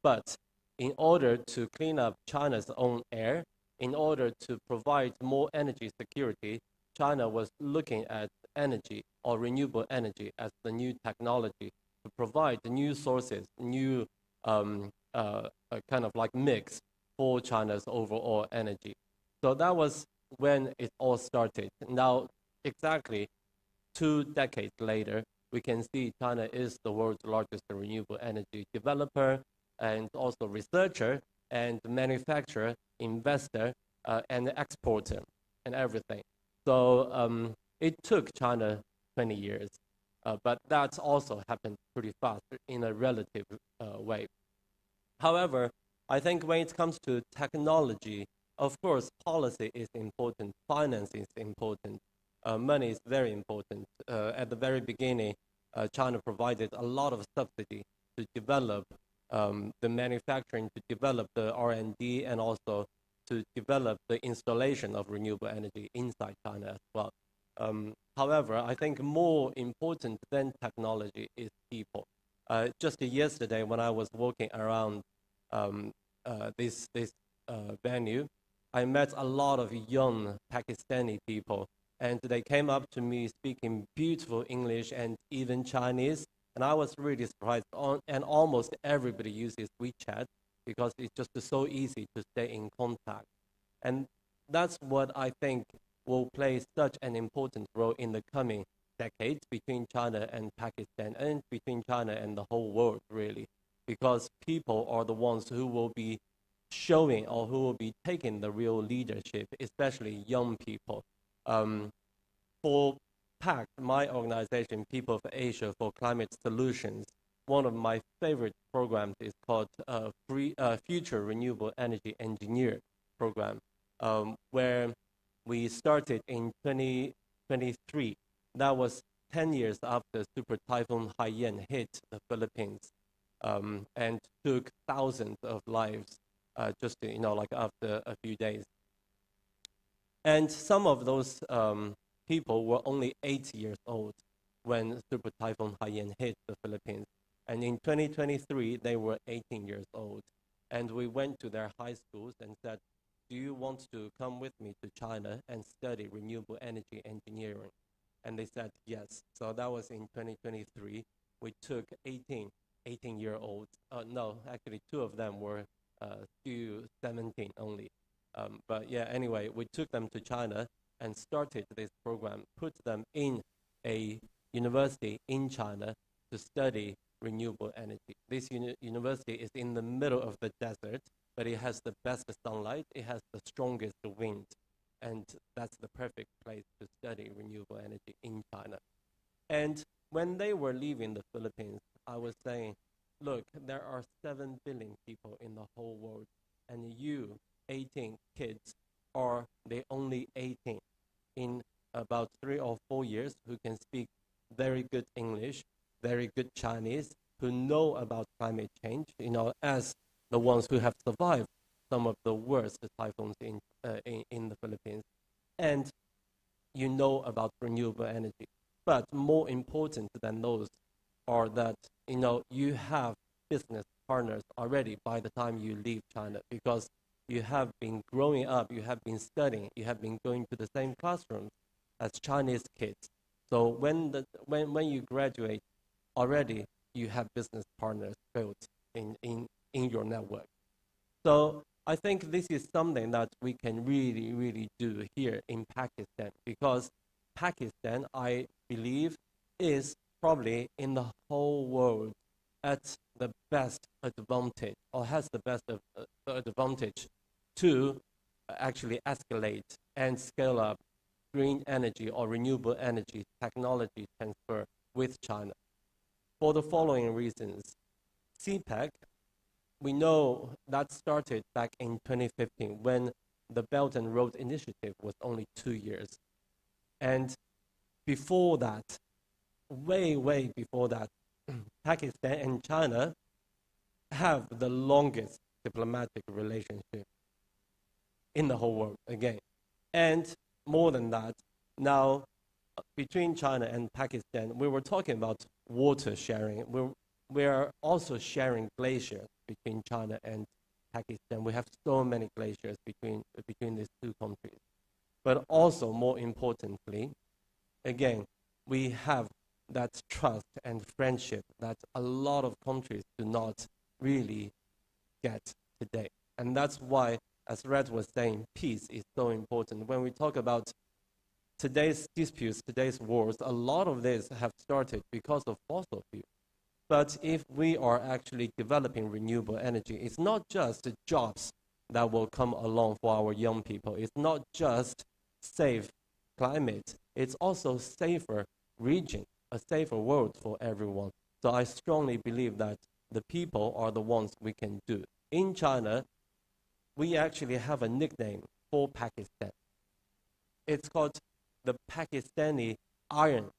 But in order to clean up China's own air, in order to provide more energy security, China was looking at energy or renewable energy as the new technology to provide new sources, new kind of like mix for China's overall energy. So that was when it all started. Now, exactly 2 decades later, we can see China is the world's largest renewable energy developer and also researcher and manufacturer, investor, and exporter and everything. So it took China 20 years, but that's also happened pretty fast in a relative way. However, I think when it comes to technology, of course, policy is important, finance is important, money is very important. At the very beginning, China provided a lot of subsidy to develop the manufacturing, to develop the R&D, and also to develop the installation of renewable energy inside China as well. However, I think more important than technology is people. Just yesterday, when I was walking around this venue, I met a lot of young Pakistani people, and they came up to me speaking beautiful English and even Chinese. And I was really surprised, and almost everybody uses WeChat because it's just so easy to stay in contact. And that's what I think will play such an important role in the coming decades between China and Pakistan, and between China and the whole world, really, because people are the ones who will be showing or who will be taking the real leadership, especially young people. For PAC, my organization, People of Asia for Climate Solutions, one of my favorite programs is called Future Renewable Energy Engineer Program. where we started in 2023. That was 10 years after Super Typhoon Haiyan hit the Philippines and took thousands of lives just, like after a few days. And some of those people were only 8 years old when Super Typhoon Haiyan hit the Philippines. And in 2023, they were 18 years old. And we went to their high schools and said, do you want to come with me to China and study renewable energy engineering? And they said yes. So that was in 2023. We took 18-year-olds. No, actually, 2 of them were still 17 only. But yeah, anyway, we took them to China and started this program, put them in a university in China to study renewable energy. This university is in the middle of the desert, but it has the best sunlight, it has the strongest wind, and that's the perfect place to study renewable energy in China. And when they were leaving the Philippines, I was saying, look, there are 7 billion people in the whole world, and you, 18 kids, are the only 18 in about 3 or 4 years who can speak very good English, very good Chinese, who know about climate change, as the ones who have survived some of the worst typhoons in the Philippines. And you know about renewable energy. But more important than those are that, you have business partners already by the time you leave China, because you have been growing up, you have been studying, you have been going to the same classrooms as Chinese kids. So when you graduate, already you have business partners built in your network. So I think this is something that we can really, really do here in Pakistan, because Pakistan, I believe, is probably in the whole world at the best advantage, or has the best advantage to actually escalate and scale up green energy or renewable energy technology transfer with China. For the following reasons. CPEC, we know that started back in 2015 when the Belt and Road Initiative was only 2 years. And before that, way before that, Pakistan and China have the longest diplomatic relationship in the whole world again. And more than that, now between China and Pakistan, we were talking about water sharing. We are also sharing glaciers between China and Pakistan. We have so many glaciers between these 2 countries. But also, more importantly, again, we have that trust and friendship that a lot of countries do not really get today. And that's why, as Red was saying, peace is so important. When we talk about today's disputes, today's wars, a lot of this have started because of fossil fuels. But if we are actually developing renewable energy, it's not just the jobs that will come along for our young people. It's not just safe climate. It's also safer region, a safer world for everyone. So I strongly believe that the people are the ones we can do. In China, we actually have a nickname for Pakistan. It's called the Pakistani iron.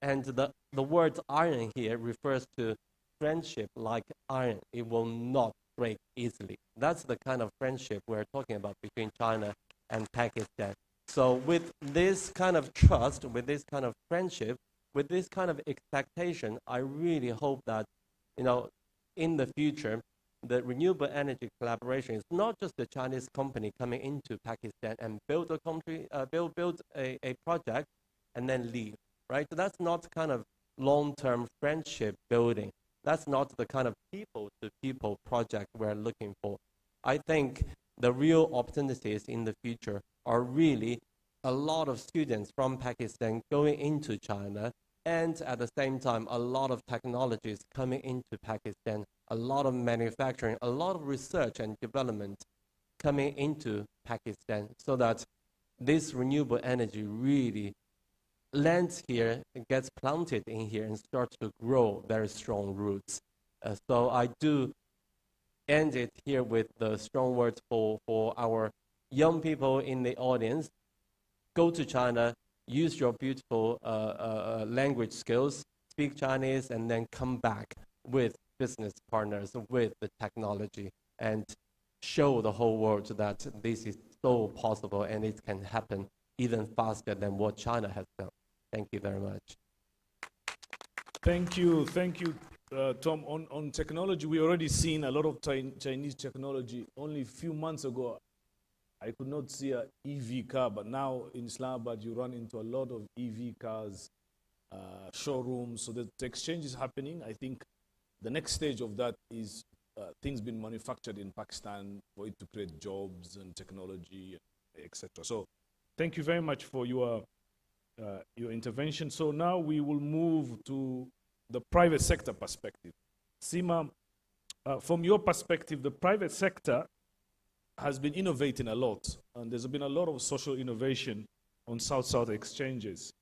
And the word iron here refers to friendship like iron. It will not break easily. That's the kind of friendship we're talking about between China and Pakistan. So with this kind of trust, with this kind of friendship, with this kind of expectation, I really hope that, in the future, the renewable energy collaboration is not just the Chinese company coming into Pakistan and build a project and then leave, right? So that's not kind of long-term friendship building. That's not the kind of people-to-people project we're looking for. I think the real opportunities in the future are really a lot of students from Pakistan going into China, and at the same time, a lot of technologies coming into Pakistan, a lot of manufacturing, a lot of research and development coming into Pakistan, so that this renewable energy really lands here, gets planted in here, and starts to grow very strong roots. So I do end it here with the strong words for our young people in the audience, go to China, use your beautiful language skills, speak Chinese, and then come back with business partners, with the technology, and show the whole world that this is so possible and it can happen even faster than what China has done. Thank you very much. Thank you, Tom. On technology, we already seen a lot of Chinese technology. Only a few months ago, I could not see an EV car, but now in Islamabad, you run into a lot of EV cars, showrooms. So the exchange is happening. I think the next stage of that is things being manufactured in Pakistan for it to create jobs and technology, etc. So thank you very much for your intervention. So now we will move to the private sector perspective. Sima, from your perspective, the private sector has been innovating a lot, and there's been a lot of social innovation on South-South exchanges.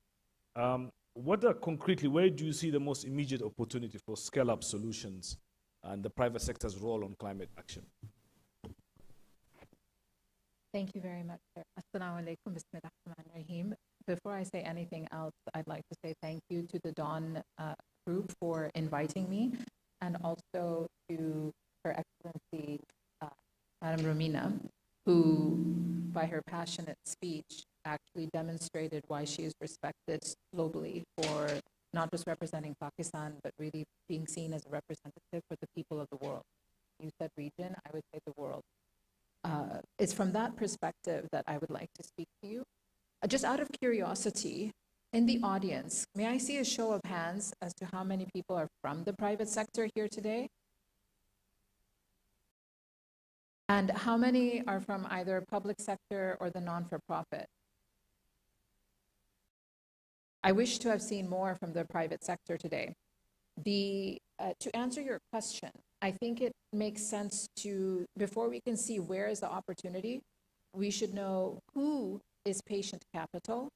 Concretely, where do you see the most immediate opportunity for scale-up solutions and the private sector's role on climate action? Thank you very much, sir. Assalamu alaikum, bismillahirrahmanirrahim. Before I say anything else, I'd like to say thank you to the Dawn group for inviting me, and also to Her Excellency, Madam Romina, who, by her passionate speech, actually demonstrated why she is respected globally for not just representing Pakistan, but really being seen as a representative for the people of the world. You said region, I would say the world. It's from that perspective that I would like to speak to you. Just out of curiosity, in the audience, may I see a show of hands as to how many people are from the private sector here today? And how many are from either public sector or the non-for-profit? I wish to have seen more from the private sector today. To answer your question, I think it makes sense to, before we can see where is the opportunity, we should know who is patient capital,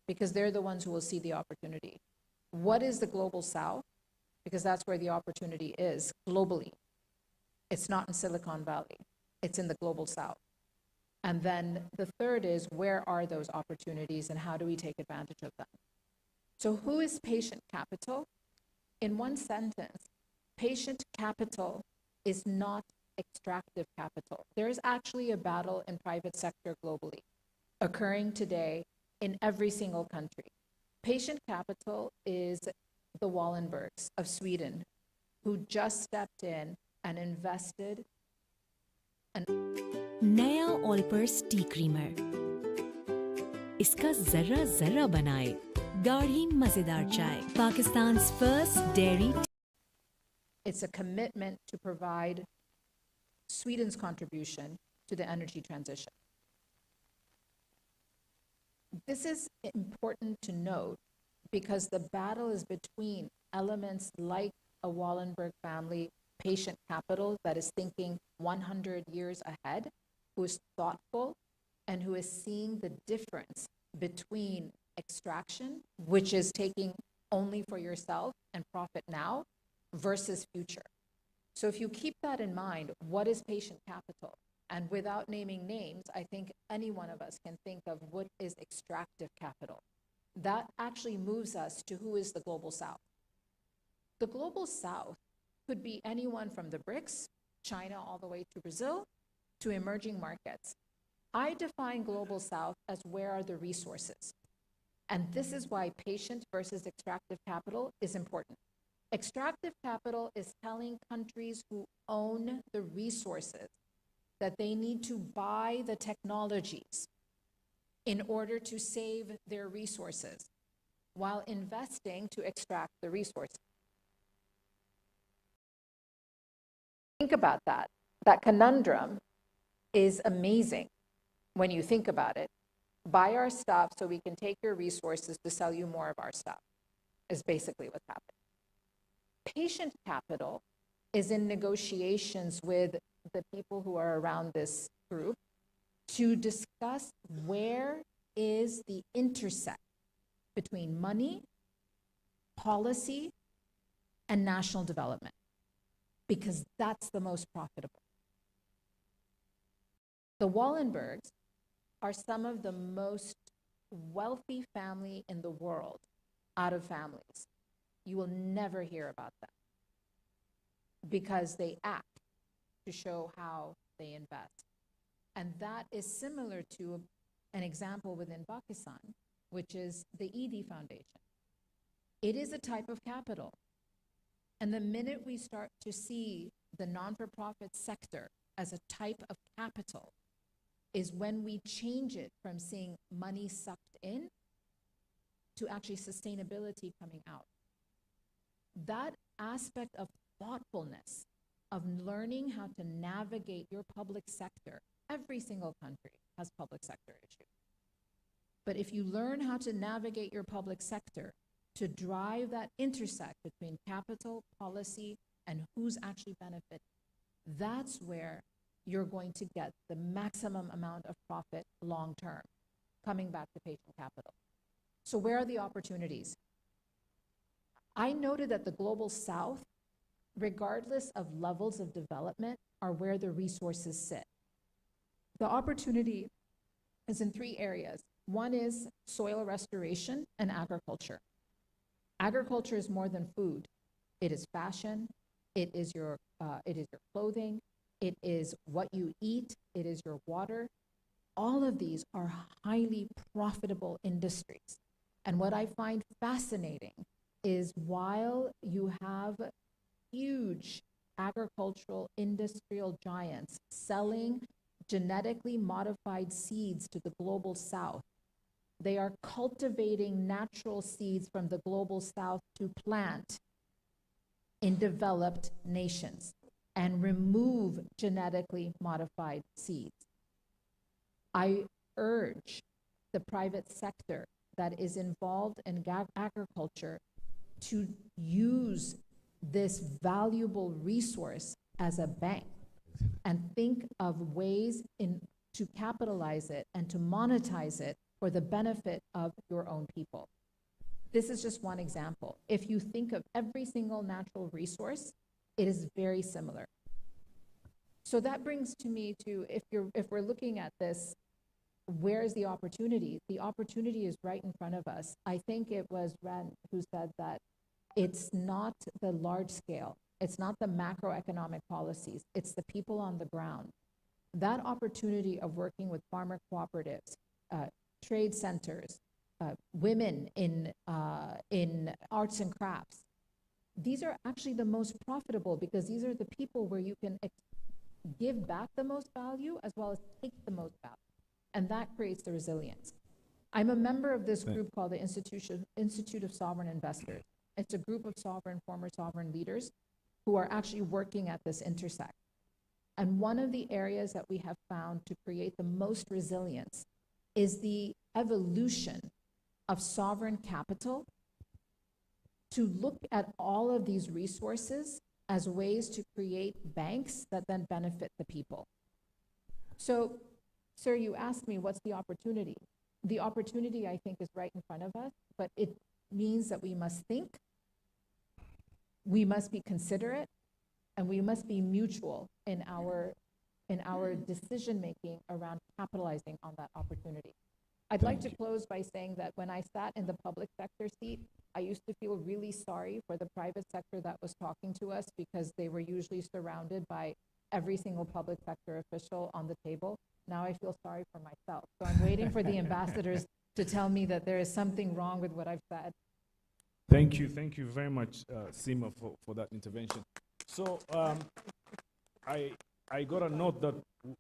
because they're the ones who will see the opportunity. What is the global south? Because that's where the opportunity is globally. It's not in Silicon Valley, it's in the global south. And then the third is, where are those opportunities and how do we take advantage of them? So who is patient capital? In one sentence, patient capital is not extractive capital. There is actually a battle in private sector globally, occurring today in every single country. Patient capital is the Wallenbergs of Sweden, who just stepped in and invested. नया Olpers T creamer, इसका जर्रा जर्रा बनाए गाढ़ी मजेदार चाय, Pakistan's first dairy. It's a commitment to provide Sweden's contribution to the energy transition. This is important to note because the battle is between elements like a Wallenberg family patient capital that is thinking 100 years ahead, who is thoughtful, and who is seeing the difference between extraction, which is taking only for yourself and profit now, versus future. So if you keep that in mind, what is patient capital? And without naming names, I think any one of us can think of what is extractive capital. That actually moves us to who is the global south. The global south could be anyone from the BRICS, China all the way to Brazil, to emerging markets. I define global south as where are the resources. And this is why patient versus extractive capital is important. Extractive capital is telling countries who own the resources that they need to buy the technologies in order to save their resources while investing to extract the resources. Think about that. That conundrum is amazing when you think about it. Buy our stuff so we can take your resources to sell you more of our stuff, is basically what's happening. Patient capital is in negotiations with the people who are around this group to discuss where is the intersect between money, policy, and national development, because that's the most profitable. The Wallenbergs are some of the most wealthy family in the world out of families. You will never hear about them because they act to show how they invest. And that is similar to an example within Pakistan, which is the ED Foundation. It is a type of capital. And the minute we start to see the non-for-profit sector as a type of capital is when we change it from seeing money sucked in to actually sustainability coming out. That aspect of thoughtfulness, of learning how to navigate your public sector, every single country has public sector issues. But if you learn how to navigate your public sector to drive that intersect between capital, policy, and who's actually benefiting, that's where you're going to get the maximum amount of profit long term, coming back to patient capital. So where are the opportunities? I noted that the global south, regardless of levels of development, are where the resources sit. The opportunity is in 3 areas. One is soil restoration and agriculture. Agriculture is more than food. It is fashion, it is your clothing, it is what you eat, it is your water. All of these are highly profitable industries. And what I find fascinating is while you have huge agricultural industrial giants selling genetically modified seeds to the global south, they are cultivating natural seeds from the global south to plant in developed nations and remove genetically modified seeds. I urge the private sector that is involved in agriculture to use this valuable resource as a bank and think of ways to capitalize it and to monetize it for the benefit of your own people. This is just one example. If you think of every single natural resource, it is very similar. So that brings to me to, if we're looking at this, where is the opportunity? The opportunity is right in front of us. I think it was Ren who said that it's not the large scale, it's not the macroeconomic policies, it's the people on the ground. That opportunity of working with farmer cooperatives, trade centers, women in arts and crafts, these are actually the most profitable because these are the people where you can give back the most value as well as take the most value. And that creates the resilience. I'm a member of this group called the Institute of Sovereign Investors. It's a group of former sovereign leaders who are actually working at this intersect. And one of the areas that we have found to create the most resilience is the evolution of sovereign capital to look at all of these resources as ways to create banks that then benefit the people. So, sir, you asked me what's the opportunity. The opportunity, I think, is right in front of us, but it means that we must think, we must be considerate, and we must be mutual in our decision-making around capitalizing on that opportunity. I'd like to close by saying that when I sat in the public sector seat, I used to feel really sorry for the private sector that was talking to us because they were usually surrounded by every single public sector official on the table. Now I feel sorry for myself. So I'm waiting for the ambassadors to tell me that there is something wrong with what I've said. Thank you very much, Seema, for that intervention. So I got a note that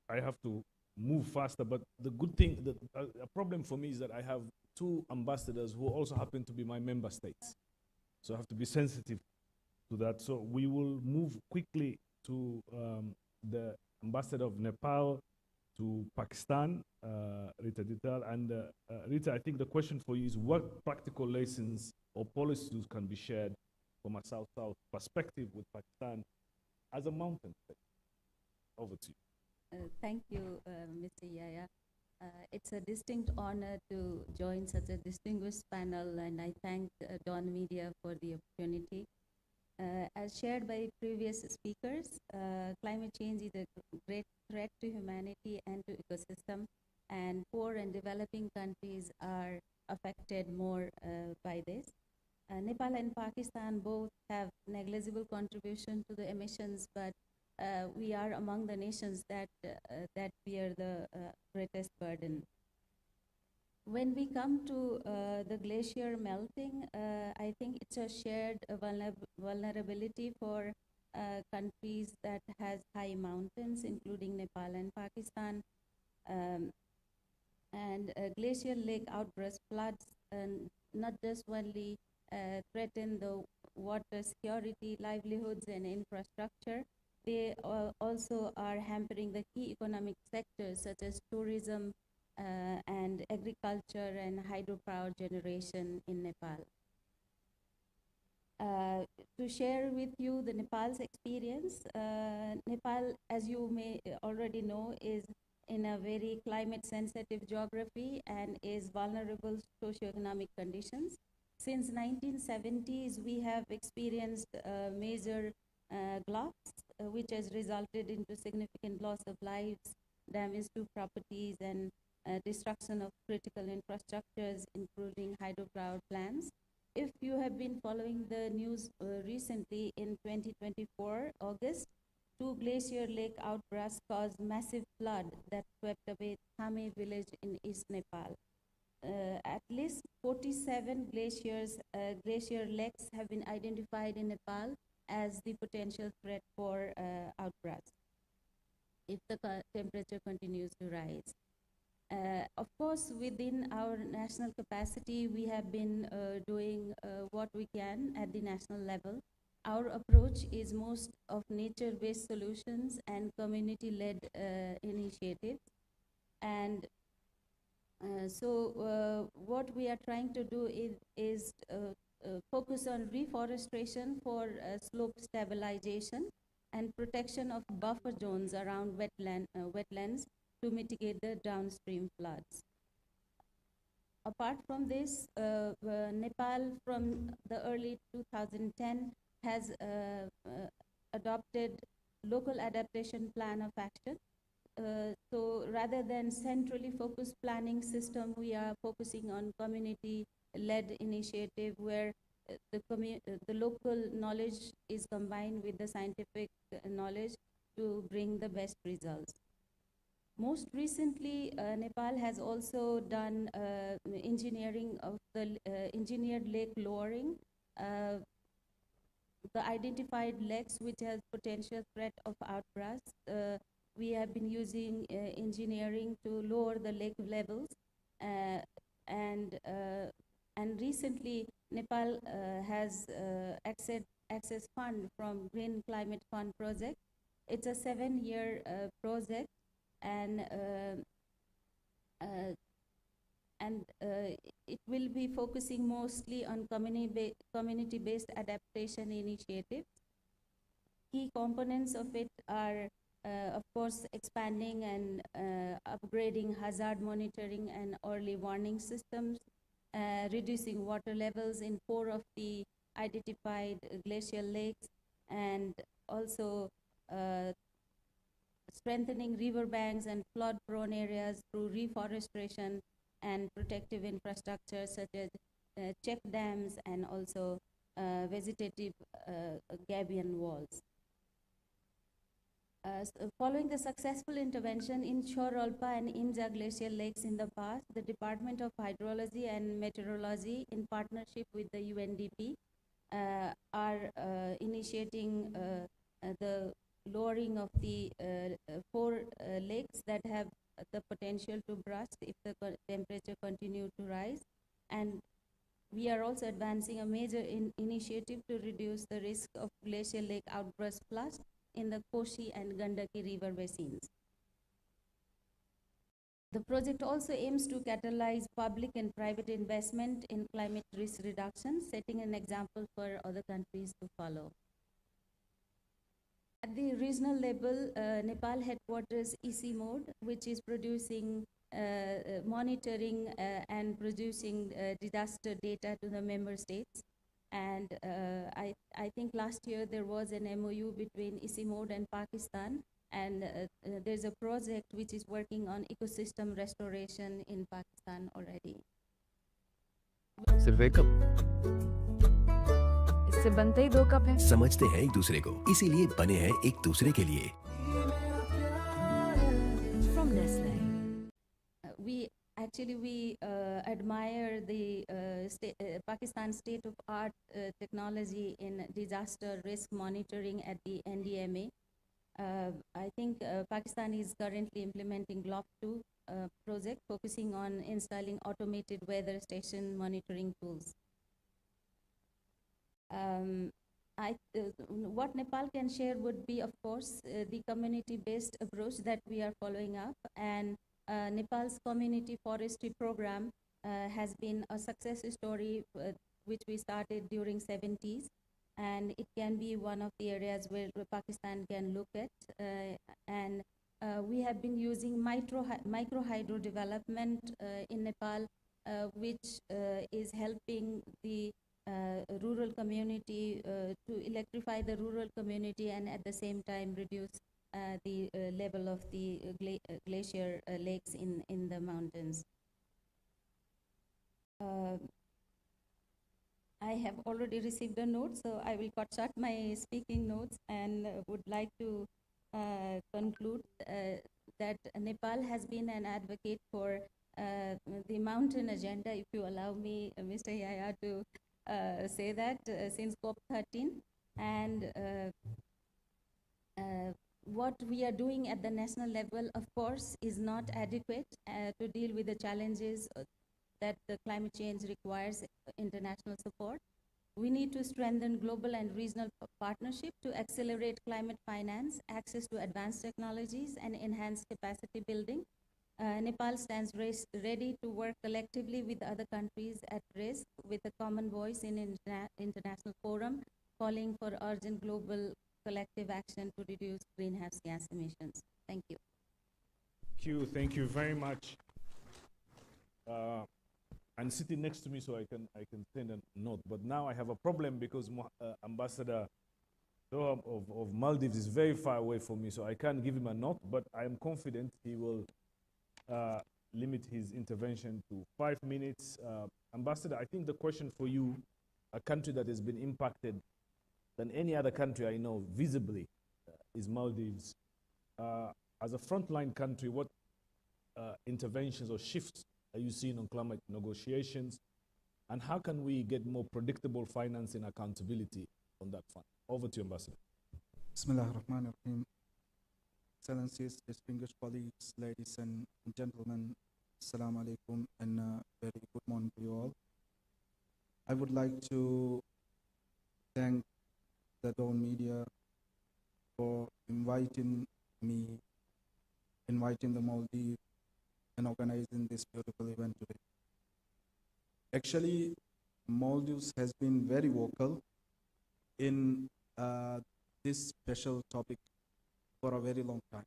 I have to move faster, but the good thing, a problem for me is that I have 2 ambassadors who also happen to be my member states. So I have to be sensitive to that. So we will move quickly to the ambassador of Nepal, to Pakistan, Rita Dittal. And Rita, I think the question for you is what practical lessons or policies can be shared from a South-South perspective with Pakistan as a mountain state? Over to you. Thank you, Mr. Yaya. It's a distinct honor to join such a distinguished panel, and I thank Dawn Media for the opportunity. As shared by previous speakers, climate change is a great threat to humanity and to ecosystem, and poor and developing countries are affected more by this. Nepal and Pakistan both have negligible contribution to the emissions, but we are among the nations that bear the greatest burden. When we come to the glacier melting, I think it's a shared vulnerability for countries that has high mountains, including Nepal and Pakistan. And glacier lake outburst floods not just only threaten the water security, livelihoods, and infrastructure, they also are hampering the key economic sectors such as tourism and agriculture and hydropower generation in Nepal. To share with you the Nepal's experience, Nepal, as you may already know, is in a very climate-sensitive geography and is vulnerable to socioeconomic conditions. Since 1970s, we have experienced major gluts, which has resulted into significant loss of lives, damage to properties, and destruction of critical infrastructures, including hydropower plants. If you have been following the news recently, in 2024, August, 2 glacier lake outbursts caused massive flood that swept away Thame village in East Nepal. At least 47 glacier lakes have been identified in Nepal as the potential threat for outbursts if the temperature continues to rise. Of course, within our national capacity, we have been doing what we can at the national level. Our approach is most of nature-based solutions and community-led initiatives. And so what we are trying to do is focus on reforestation for slope stabilization and protection of buffer zones around wetlands to mitigate the downstream floods. Apart from this, Nepal from the early 2010 has adopted local adaptation plan of action. So rather than centrally focused planning system, we are focusing on community-led initiative where the local knowledge is combined with the scientific knowledge to bring the best results. Most recently, Nepal has also done engineering of the engineered lake lowering. The identified lakes which has potential threat of outbursts, we have been using engineering to lower the lake levels, and recently Nepal has access fund from Green Climate Fund project. It's a 7-year project, and it will be focusing mostly on community-based adaptation initiatives. Key components of it are, of course, expanding and upgrading hazard monitoring and early warning systems, reducing water levels in 4 of the identified glacial lakes, and also strengthening riverbanks and flood-prone areas through reforestation and protective infrastructure such as check dams and also vegetative gabion walls. Following the successful intervention in Chorolpa and Imja glacial lakes in the past, the Department of Hydrology and Meteorology, in partnership with the UNDP, are initiating the lowering of the 4 lakes that have the potential to burst if the temperature continue to rise. And we are also advancing a major initiative to reduce the risk of glacial lake outburst floods in the Koshi and Gandaki river basins. The project also aims to catalyze public and private investment in climate risk reduction, setting an example for other countries to follow. At the regional level, Nepal headquarters EC Mode, which is producing, monitoring and producing disaster data to the member states. And I think last year there was an MOU between EC Mode and Pakistan, And there's a project which is working on ecosystem restoration in Pakistan already. सिर्फ एक cup इससे बनते ही 2 cup हैं। समझते हैं एक दूसरे को, इसीलिए बने हैं एक दूसरे के लिए। From Nestle. We admire the Pakistan state-of-art technology in disaster risk monitoring at the NDMA. I think Pakistan is currently implementing GLOF 2 project focusing on installing automated weather station monitoring tools. What Nepal can share would be, of course, the community-based approach that we are following up, and Nepal's community forestry program has been a success story which we started during 70s, and it can be one of the areas where Pakistan can look at. And we have been using micro hydro development in Nepal, which is helping the rural community to electrify the rural community and at the same time reduce the level of the glacier lakes in the mountains. I have already received a note, so I will cut short my speaking notes and would like to conclude that Nepal has been an advocate for the mountain agenda, if you allow me, Mr. Yaya, to say that since COP13. And what we are doing at the national level, of course, is not adequate to deal with the challenges that the climate change requires international support. We need to strengthen global and regional partnership to accelerate climate finance, access to advanced technologies, and enhance capacity building. Nepal stands ready to work collectively with other countries at risk with a common voice in international forum, calling for urgent global collective action to reduce greenhouse gas emissions. Thank you. Thank you very much. And sitting next to me so I can send a note. But now I have a problem because Ambassador of Maldives is very far away from me, so I can't give him a note, but I am confident he will limit his intervention to 5 minutes. Ambassador, I think the question for you, a country that has been impacted than any other country I know visibly, is Maldives. As a frontline country, what interventions or shifts are you seeing on climate negotiations, and how can we get more predictable financing accountability on that front? Over to you, Ambassador. Bismillah ar-Rahman ar-Rahim. Excellencies, distinguished colleagues, ladies and gentlemen, Assalamu alaikum, and very good morning to you all. I would like to thank the Dawn Media for inviting me, inviting the Maldives, and organizing this beautiful event today. Actually, Maldives has been very vocal in this special topic for a very long time.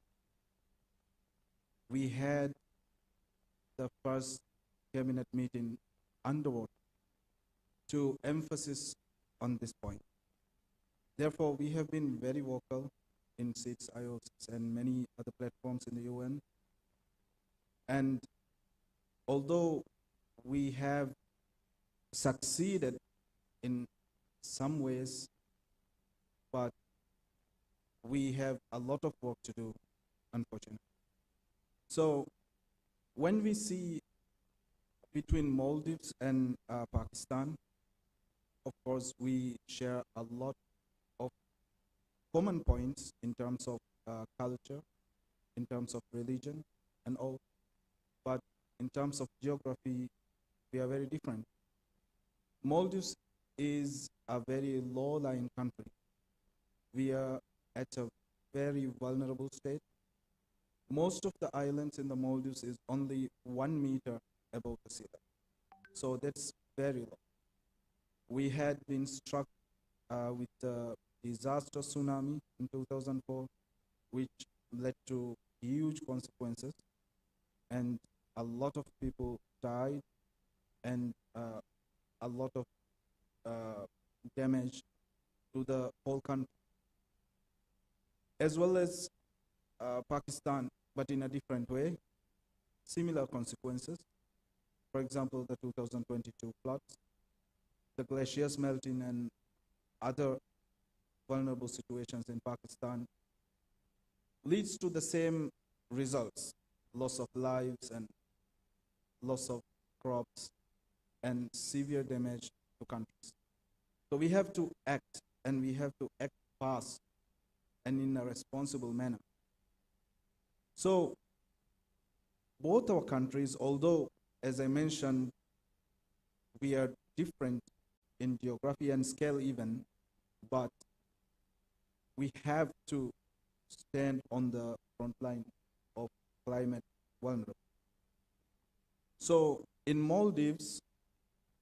We had the first cabinet meeting underwater to emphasize on this point. Therefore, we have been very vocal in SIDS, IOCs, and many other platforms in the UN. And although we have succeeded in some ways, but we have a lot of work to do, unfortunately. So when we see between Maldives and Pakistan, of course, we share a lot of common points in terms of culture, in terms of religion, and all. But in terms of geography, we are very different. Maldives is a very low-lying country. We are at a very vulnerable state. Most of the islands in the Maldives is only 1 meter above the sea level. So that's very low. We had been struck with the disaster tsunami in 2004, which led to huge consequences, and a lot of people died, and a lot of damage to the whole country. As well as Pakistan, but in a different way, similar consequences. For example, the 2022 floods, the glaciers melting, and other vulnerable situations in Pakistan leads to the same results: loss of lives and loss of crops and severe damage to countries. So we have to act, and we have to act fast and in a responsible manner. So both our countries, although, as I mentioned, we are different in geography and scale even, but we have to stand on the front line of climate vulnerability. So in Maldives,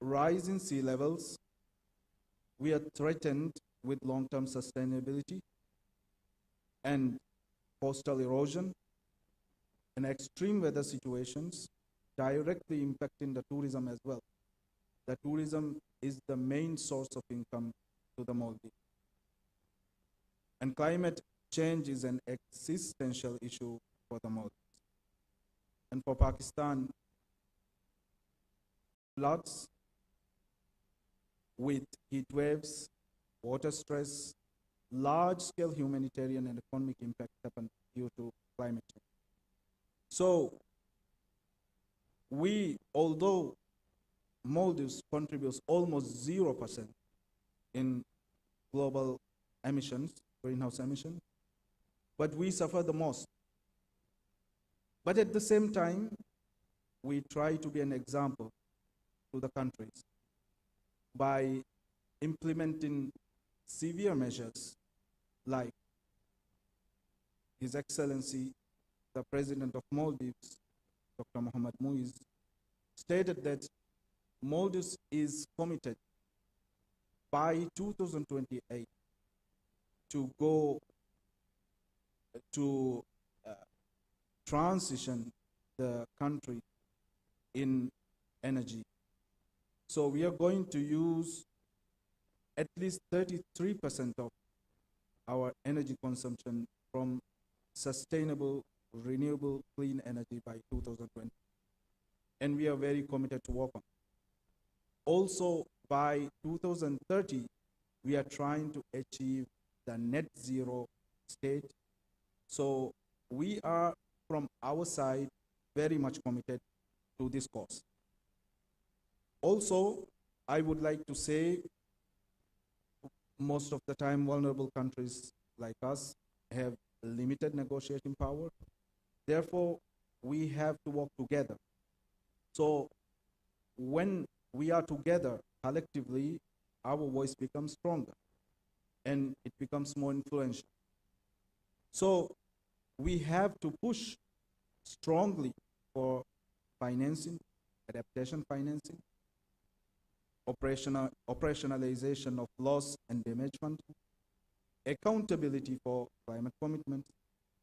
rising sea levels, we are threatened with long-term sustainability and coastal erosion and extreme weather situations directly impacting the tourism as well. The tourism is the main source of income to the Maldives. And climate change is an existential issue for the Maldives. And for Pakistan, floods with heat waves, water stress, large-scale humanitarian and economic impact happen due to climate change. So although Maldives contributes almost 0% in global emissions, greenhouse emissions, but we suffer the most. But at the same time, we try to be an example to the countries by implementing severe measures like His Excellency, the President of Maldives, Dr. Mohammad Muiz, stated that Maldives is committed by 2028 to go to transition the country in energy. So we are going to use at least 33% of our energy consumption from sustainable, renewable, clean energy by 2020. And we are very committed to work on it. Also, by 2030, we are trying to achieve the net zero state. So we are, from our side, very much committed to this cause. Also, I would like to say, most of the time, vulnerable countries like us have limited negotiating power. Therefore, we have to work together. So when we are together collectively, our voice becomes stronger and it becomes more influential. So we have to push strongly for financing, adaptation financing, operationalization of loss and damage fund, accountability for climate commitments,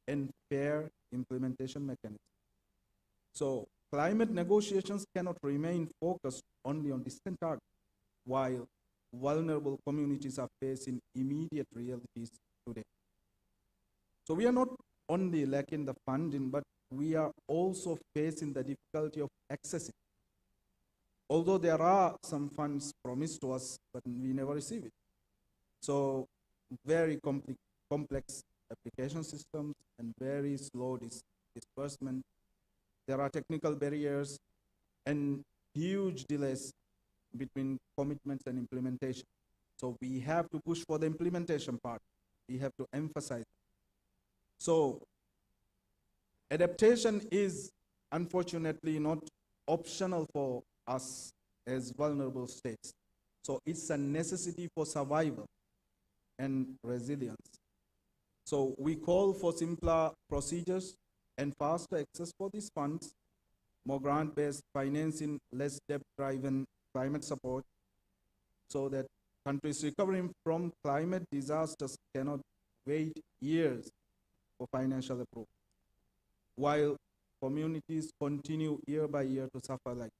and fair implementation mechanisms. So climate negotiations cannot remain focused only on distant targets, while vulnerable communities are facing immediate realities today. So we are not only lacking the funding, but we are also facing the difficulty of accessing. Although there are some funds promised to us, but we never receive it. So very complex application systems and very slow disbursement. There are technical barriers and huge delays between commitments and implementation. So we have to push for the implementation part. We have to emphasize. So adaptation is unfortunately not optional for us as vulnerable states. So it's a necessity for survival and resilience. So we call for simpler procedures and faster access for these funds, more grant-based financing, less debt-driven climate support, so that countries recovering from climate disasters cannot wait years for financial approval, while communities continue year by year to suffer like.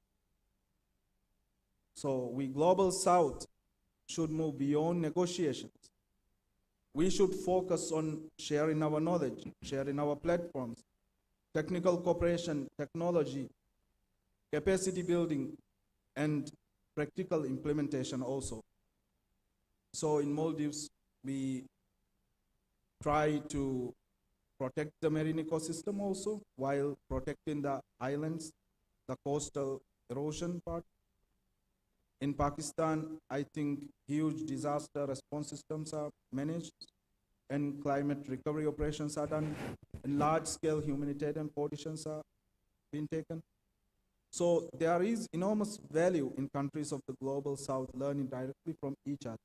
So we Global South should move beyond negotiations we should focus on sharing our knowledge, sharing our platforms, technical cooperation, technology, capacity building, and practical implementation also. So in Maldives, we try to protect the marine ecosystem also while protecting the islands, the coastal erosion part. In Pakistan, I think huge disaster response systems are managed and climate recovery operations are done, and large-scale humanitarian positions are being taken. So there is enormous value in countries of the global south learning directly from each other.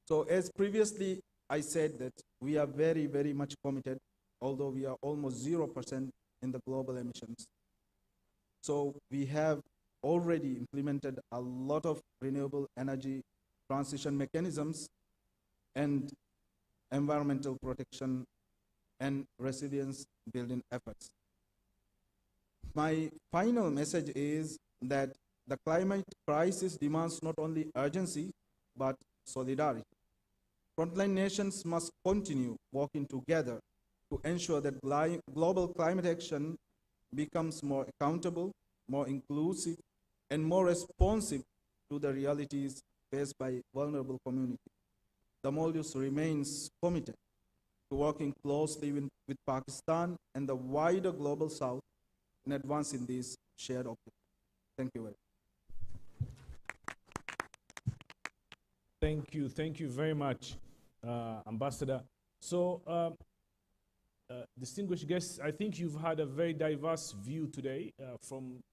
So as previously I said that we are very, very much committed, although we are almost 0% in the global emissions. So we have already implemented a lot of renewable energy transition mechanisms and environmental protection and resilience building efforts. My final message is that the climate crisis demands not only urgency, but solidarity. Frontline nations must continue working together to ensure that global climate action becomes more accountable, more inclusive, and more responsive to the realities faced by vulnerable communities. The Maldives remains committed to working closely with Pakistan and the wider global south in advancing these shared objectives. Thank you very much. Thank you very much, Ambassador. So, distinguished guests, I think you've had a very diverse view today from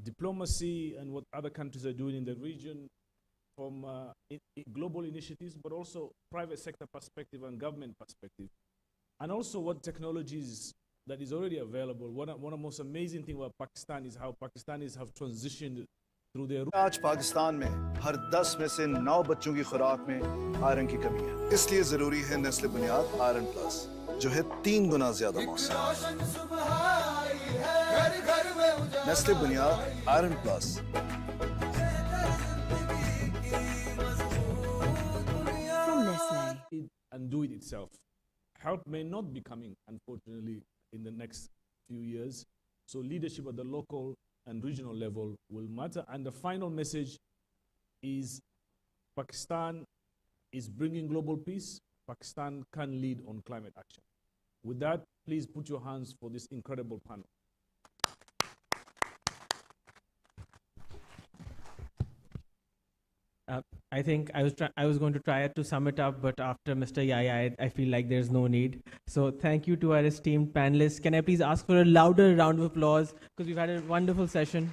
diplomacy and what other countries are doing in the region, from global initiatives, but also private sector perspective and government perspective, and also what technologies that is already available. One of the most amazing things about Pakistan is how Pakistanis have transitioned through their. आज पाकिस्तान में हर 10 में से 9 बच्चों की खुराक में iron की कमी है। इसलिए जरूरी है नेस्ले बुनियाद आयरन प्लस, जो है 3 गुना ज्यादा मौसम। नेस्ले बुनियाद iron plus. From Nestle. And do it itself. Help may not be coming, unfortunately, in the next few years. So leadership at the local and regional level will matter. And the final message is Pakistan is bringing global peace. Pakistan can lead on climate action. With that, please put your hands for this incredible panel. I think I was going to try to sum it up, but after Mr. Yaya, I feel like there's no need. So thank you to our esteemed panelists. Can I please ask for a louder round of applause, because we've had a wonderful session.